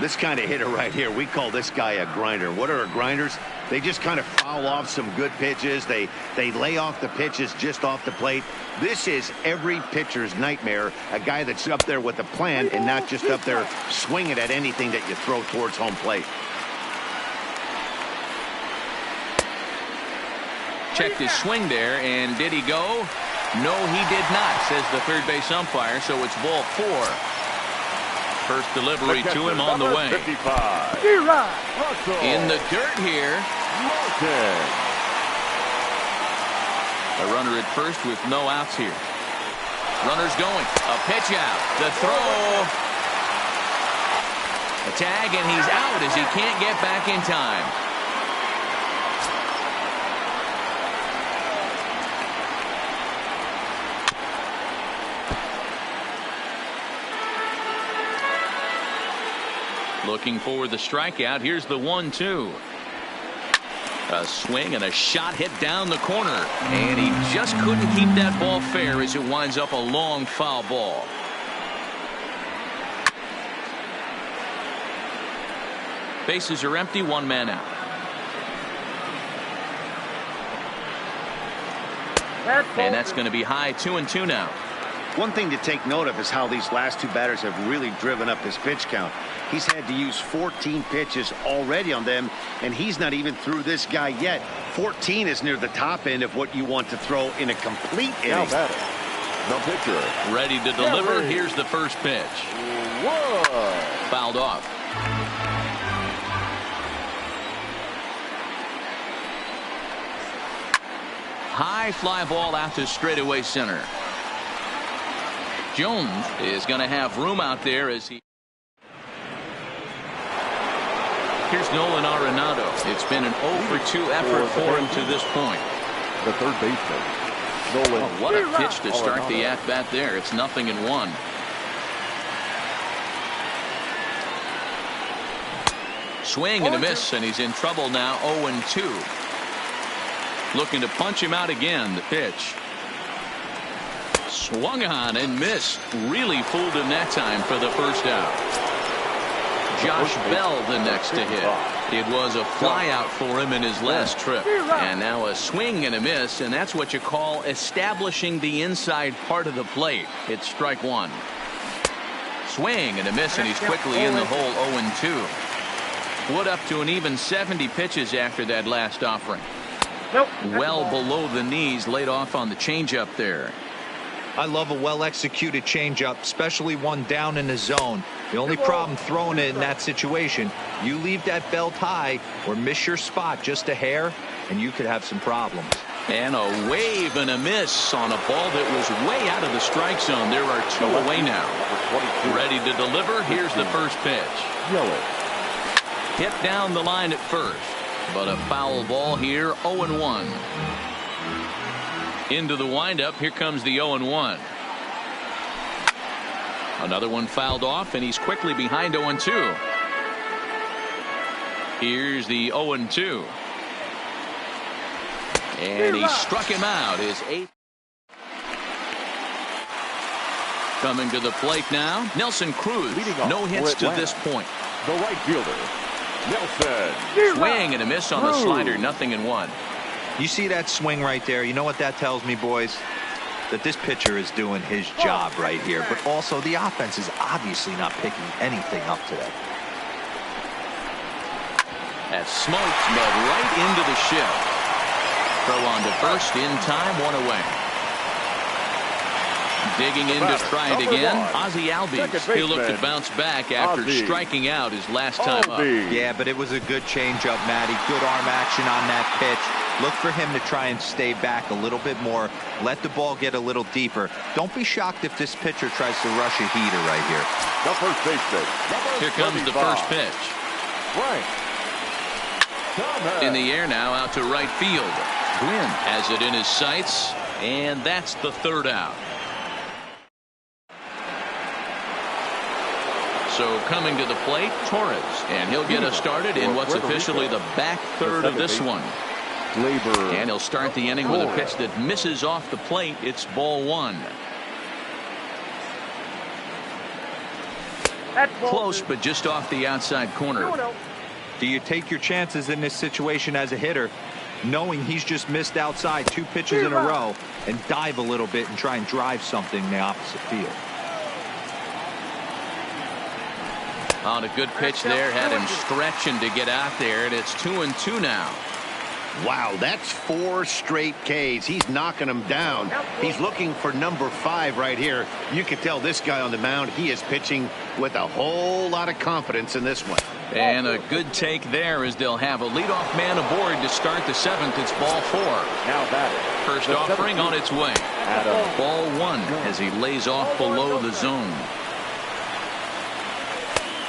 This kind of hitter right here, we call this guy a grinder. What are grinders? They just kind of foul off some good pitches. They lay off the pitches just off the plate. This is every pitcher's nightmare, a guy that's up there with a plan and not just up there swinging at anything that you throw towards home plate. Checked his swing there, and did he go? No, he did not, says the third base umpire, so it's ball four. First delivery to him on the way. 55. In the dirt here. A runner at first with no outs here. Runners going. A pitch out. The throw. A tag, and he's out as he can't get back in time. Looking for the strikeout. Here's the 1-2. A swing and a shot hit down the corner. And he just couldn't keep that ball fair as it winds up a long foul ball. Bases are empty, one man out. And that's going to be high, 2-2 now. One thing to take note of is how these last two batters have really driven up his pitch count. He's had to use 14 pitches already on them, and he's not even through this guy yet. 14 is near the top end of what you want to throw in a complete inning. The pitcher. Ready to deliver. Here's the first pitch. Fouled off. High fly ball out to straightaway center. Jones is going to have room out there as he... Here's Nolan Arenado. It's been an 0-for-2 effort for him to this point. The third baseman, Nolan. Oh, what a pitch to start the at-bat there. It's 0-1. Swing and a miss, and he's in trouble now, 0-2. Looking to punch him out again. The pitch. Swung on and missed. Really fooled him that time for the first out. Josh Bell the next to hit. It was a flyout for him in his last trip. And now a swing and a miss, and that's what you call establishing the inside part of the plate. It's strike one. Swing and a miss, and he's quickly in the hole 0-2. Wood up to an even 70 pitches after that last offering. Well below the knees, laid off on the changeup there. I love a well-executed changeup, especially one down in the zone. The only problem throwing it in that situation, you leave that belt high or miss your spot just a hair, and you could have some problems. And a wave and a miss on a ball that was way out of the strike zone. There are two away now. Ready to deliver. Here's the first pitch. Hit down the line at first, but a foul ball here. 0-1. Into the windup. Here comes the 0-1. Another one fouled off, and he's quickly behind 0-2. Here's the 0-2. And he struck him out. His 8th. Coming to the plate now, Nelson Cruz. No hits to this point. The right fielder, Nelson. Swing and a miss on the slider. 0-1. You see that swing right there? You know what that tells me, boys? That this pitcher is doing his job right here. But also the offense is obviously not picking anything up today. That smoked, but right into the shift. Throw on to first in time, one away. Digging in to try it again, Ozzie Albies. He'll look to bounce back after striking out his last time up. Yeah, but it was a good changeup, Matty. Good arm action on that pitch. Look for him to try and stay back a little bit more. Let the ball get a little deeper. Don't be shocked if this pitcher tries to rush a heater right here. The first baseman. Here comes the first pitch. In the air now, out to right field. Gwynn has it in his sights, and that's the third out. So coming to the plate, Torres, and he'll get us started in what's officially the back third of this one. And he'll start the inning with a pitch that misses off the plate. It's ball one. Close, but just off the outside corner. Do you take your chances in this situation as a hitter, knowing he's just missed outside 2 pitches in a row, and dive a little bit and try and drive something in the opposite field? On a good pitch there, had him stretching to get out there, and it's 2-2 now. Wow, that's 4 straight Ks. He's knocking them down. He's looking for number 5 right here. You can tell this guy on the mound, he is pitching with a whole lot of confidence in this one. And a good take there as they'll have a leadoff man aboard to start the 7th. It's ball 4. Now batting. First offering on its way. Ball 1 as he lays off below the zone.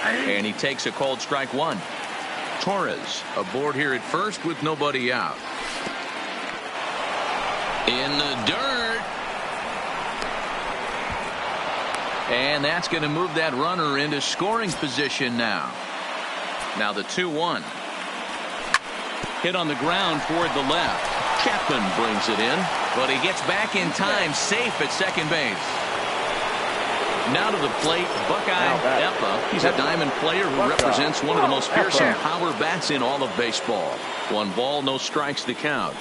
And he takes a called strike 1. Torres aboard here at first with nobody out. In the dirt. And that's going to move that runner into scoring position now. Now the 2-1. Hit on the ground toward the left. Chapman brings it in, but he gets back in time, safe at second base. Now to the plate, Buckeye Eppa. He's a diamond player who represents one of the most fearsome power bats in all of baseball. 1 ball, no strikes to count.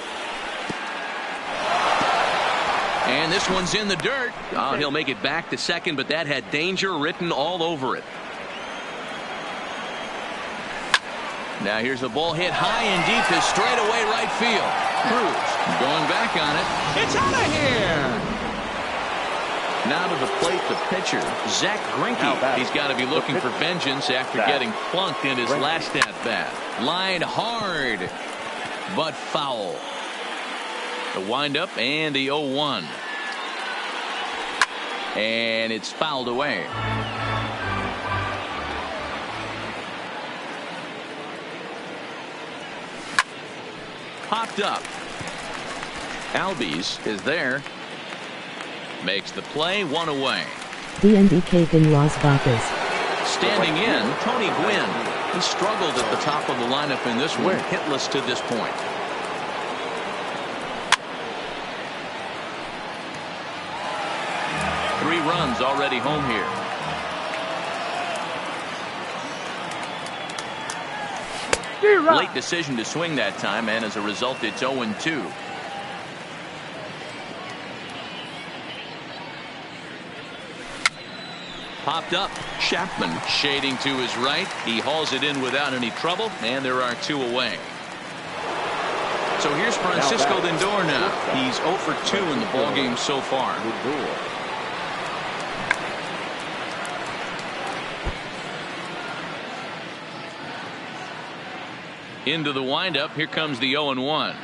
And this one's in the dirt. Oh, he'll make it back to second, but that had danger written all over it. Now here's the ball hit high and deep to straightaway right field. Cruz going back on it. It's out of here. Now to the plate, the pitcher, Zach Greinke. He's got to be looking for vengeance after getting plunked in his last at-bat. Lined hard, but foul. The windup and the 0-1. And it's fouled away. Popped up. Albies is there. Makes the play, 1 away. DND Cake in Las Vacas. Standing in, Tony Gwynn. He struggled at the top of the lineup in this one, hitless to this point. Three runs already home here. Late decision to swing that time, and as a result, it's 0-2. Popped up. Chapman shading to his right. He hauls it in without any trouble, and there are 2 away. So here's Francisco Lindor now. He's 0 for 2 in the ballgame so far. Into the windup. Here comes the 0-1.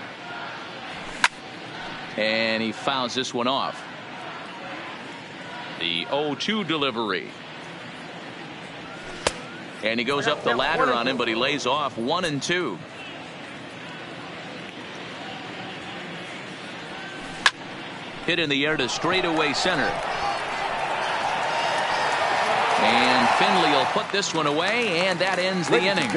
And he fouls this one off. The 0-2 delivery. And he goes up the ladder on him, but he lays off 1-2. Hit in the air to straightaway center. And Finley will put this one away, and that ends the inning.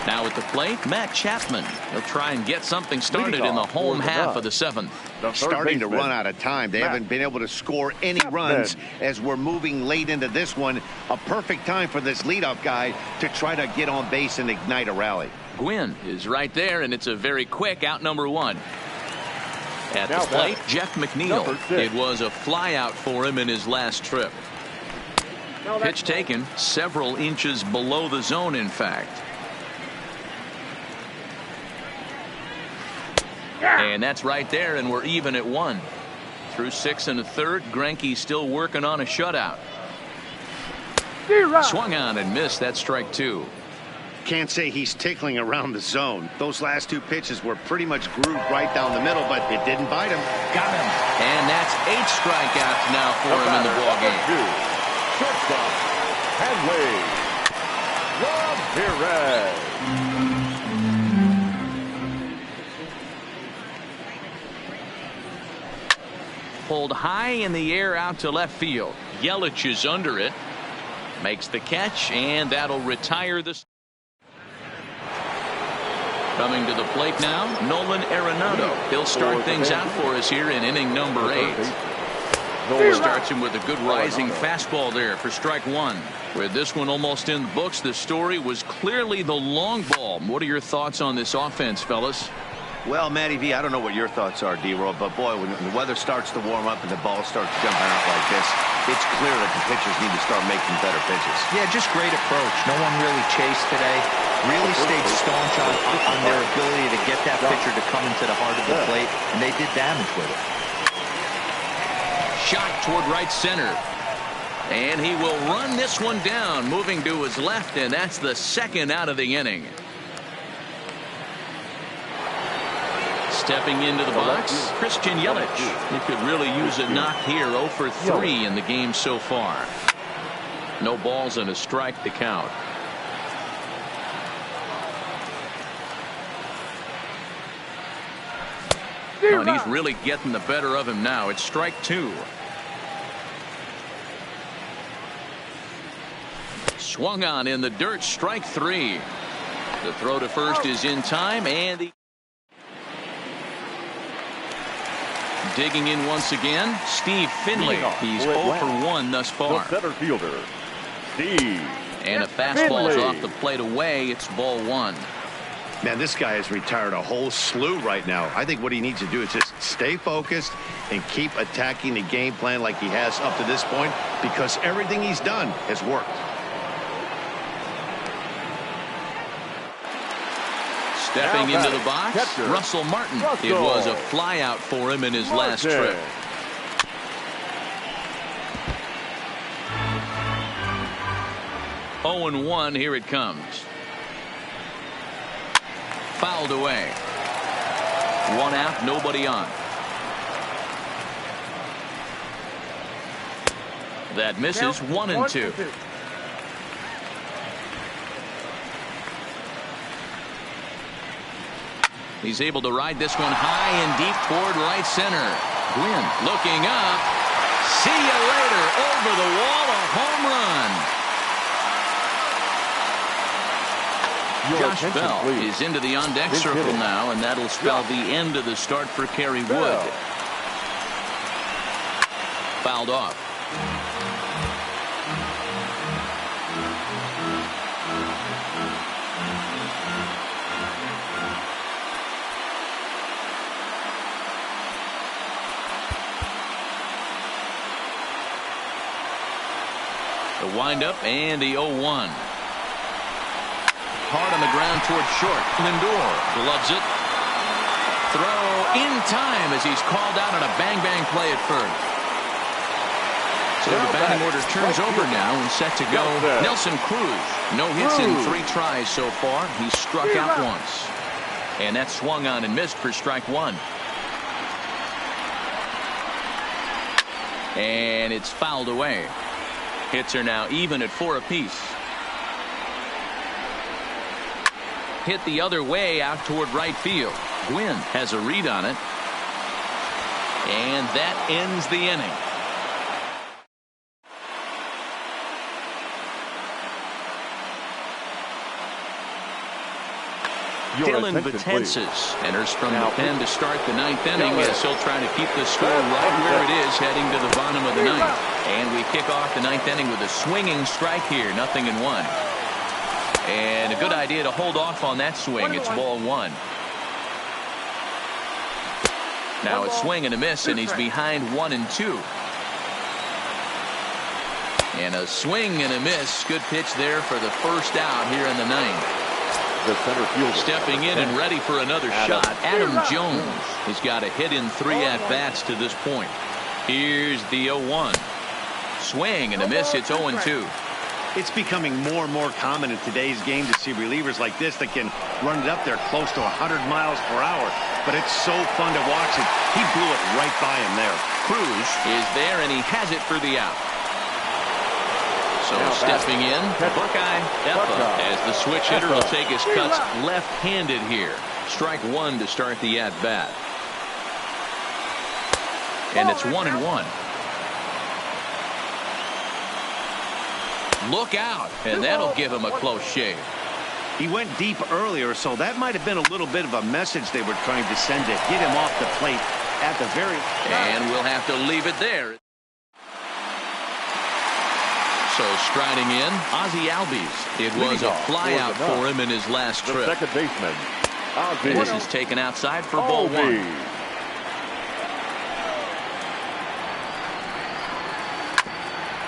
Now at the plate, Matt Chapman. He'll try and get something started in the home half of the 7th. Starting to run out of time. They haven't been able to score any runs as we're moving late into this one. A perfect time for this leadoff guy to try to get on base and ignite a rally. Gwynn is right there, and it's a very quick out number 1. At the plate, Jeff McNeil. It was a flyout for him in his last trip. Pitch taken several inches below the zone, in fact. And that's right there, and we're even at 1. Through 6 1/3, Greinke's still working on a shutout. Swung on and missed. That strike 2. Can't say he's tickling around the zone. Those last 2 pitches were pretty much grooved right down the middle, but it didn't bite him. Got him. And that's 8 strikeouts now for him in the ballgame. Shortstop, Hanley Ramirez. Pulled high in the air out to left field. Yelich is under it. Makes the catch, and that'll retire this. Coming to the plate now, Nolan Arenado. He'll start things out for us here in inning number 8. Starts him with a good rising fastball there for strike 1. With this one almost in the books, the story was clearly the long ball. What are your thoughts on this offense, fellas? Well, Matty V, I don't know what your thoughts are, D-Roll, but boy, when the weather starts to warm up and the ball starts jumping out like this, it's clear that the pitchers need to start making better pitches. Yeah, just great approach. No one really chased today. Really stayed staunch on their ability to get that pitcher to come into the heart of the plate, and they did damage with it. Shot toward right center. And he will run this one down, moving to his left, and that's the 2nd out of the inning. Stepping into the box, Christian Yelich. He could really use a knock here. 0 for 3 in the game so far. No balls and a strike to count. Oh, and he's really getting the better of him now. It's strike 2. Swung on in the dirt. Strike 3. The throw to first is in time, and the digging in once again, Steve Finley. He's 0 for 1 thus far. The center fielder, Steve. And a fastball's off the plate away. It's ball 1. Man, this guy has retired a whole slew right now. I think what he needs to do is just stay focused and keep attacking the game plan like he has up to this point, because everything he's done has worked. Stepping into the box, Russell Martin. It was a flyout for him in his last trip. Oh and 1, here it comes. Fouled away. 1 out, nobody on. That misses. 1 and 2. He's able to ride this one high and deep toward right center. Gwynn looking up. See you later. Over the wall, a home run. Josh Bell is into the on-deck circle now, and that'll spell the end of the start for Kerry Wood. Fouled off. windup and the 0-1. Hard on the ground towards short. Lindor gloves it. Throw in time as he's called out on a bang-bang play at first. So the batting order turns over now and set to go. Nelson Cruz. No hits in 3 tries so far. He struck out once. And that swung on and missed for strike 1. And it's fouled away. Hits are now even at 4 apiece. Hit the other way out toward right field. Gwynn has a read on it. And that ends the inning. Dylan Betances enters from the pen to start the 9th inning as he'll try to keep the score right where it is heading to the bottom of the 9th. And we kick off the 9th inning with a swinging strike here, 0-1. And a good idea to hold off on that swing. It's ball 1. Now a swing and a miss, and he's behind 1-2. And a swing and a miss. Good pitch there for the first out here in the 9th. The center fielder. Stepping in and ready for another shot, Adam Jones has got a hit in 3 at-bats to this point. Here's the 0-1. Swing and a miss. It's 0-2. It's becoming more and more common in today's game to see relievers like this that can run it up there close to 100 miles per hour. But it's so fun to watch it. He blew it right by him there. Cruz is there, and he has it for the out. So stepping in, Buckeye Effa, as the switch hitter will take his cuts left-handed here. Strike 1 to start the at-bat. And it's 1-1. Look out, and that'll give him a close shave. He went deep earlier, so that might have been a little bit of a message they were trying to send to get him off the plate at the very... And we'll have to leave it there. So striding in, Ozzie Albies. It was a flyout for him in his last trip. Second baseman, Ozzie. This is taken outside for ball 1.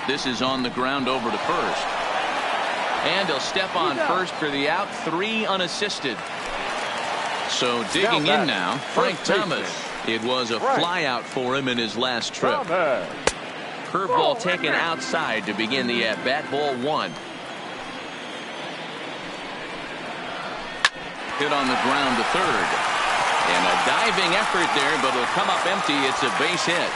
This is on the ground over to first. And he'll step on first for the out. 3 unassisted. So digging in now, Frank Thomas. It was a flyout for him in his last trip. Curveball taken outside to begin the at-bat. Ball 1. Hit on the ground to third. And a diving effort there, but it'll come up empty. It's a base hit.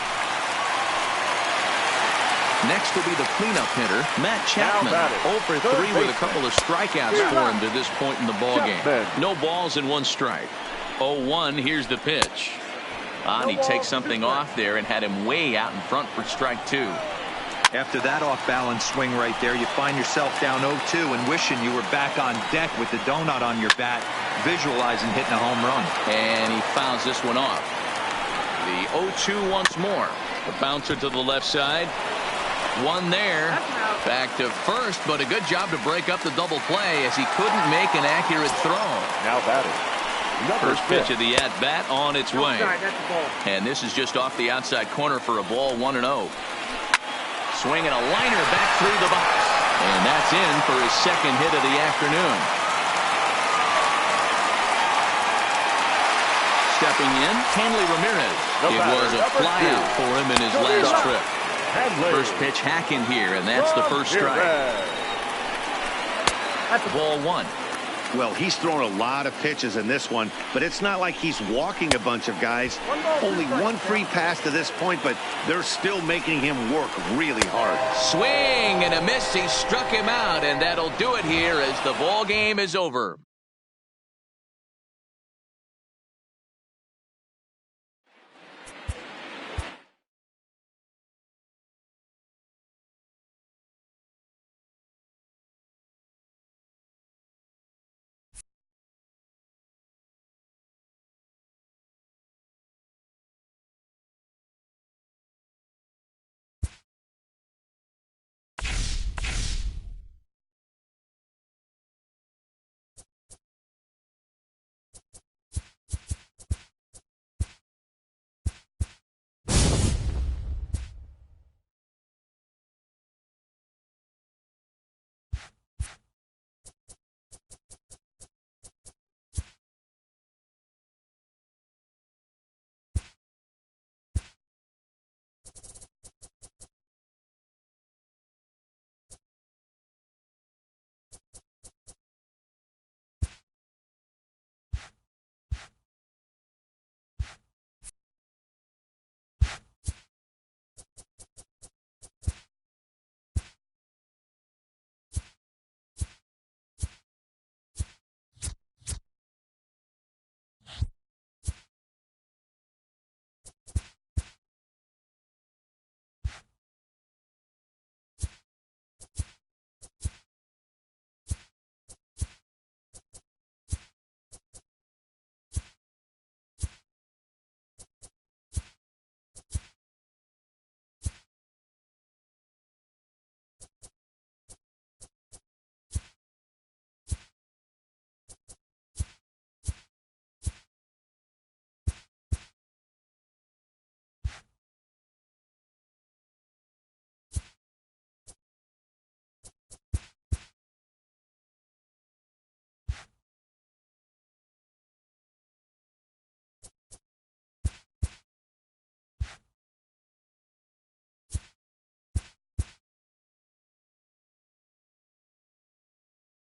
Next will be the cleanup hitter, Matt Chapman. 0 for 3 with a couple of strikeouts for him to this point in the ballgame. No balls and 1 strike. 0-1, here's the pitch. And he takes something off there and had him way out in front for strike 2. After that off-balance swing right there, you find yourself down 0-2 and wishing you were back on deck with the donut on your bat, visualizing hitting a home run. And he fouls this one off. The 0-2 once more. The bouncer to the left side. 1 there. Back to first, but a good job to break up the double play as he couldn't make an accurate throw. Now batting. First pitch of the at-bat on its way. And this is just off the outside corner for a ball. 1-0. Swinging a liner back through the box. And that's in for his second hit of the afternoon. Stepping in, Hanley Ramirez. It was a flyout for him in his last trip. First pitch hacking here, and that's the first strike. That's ball 1. Well, he's thrown a lot of pitches in this one, but it's not like he's walking a bunch of guys. Only 1 free pass to this point, but they're still making him work really hard. Swing and a miss. He struck him out, and that'll do it here as the ball game is over.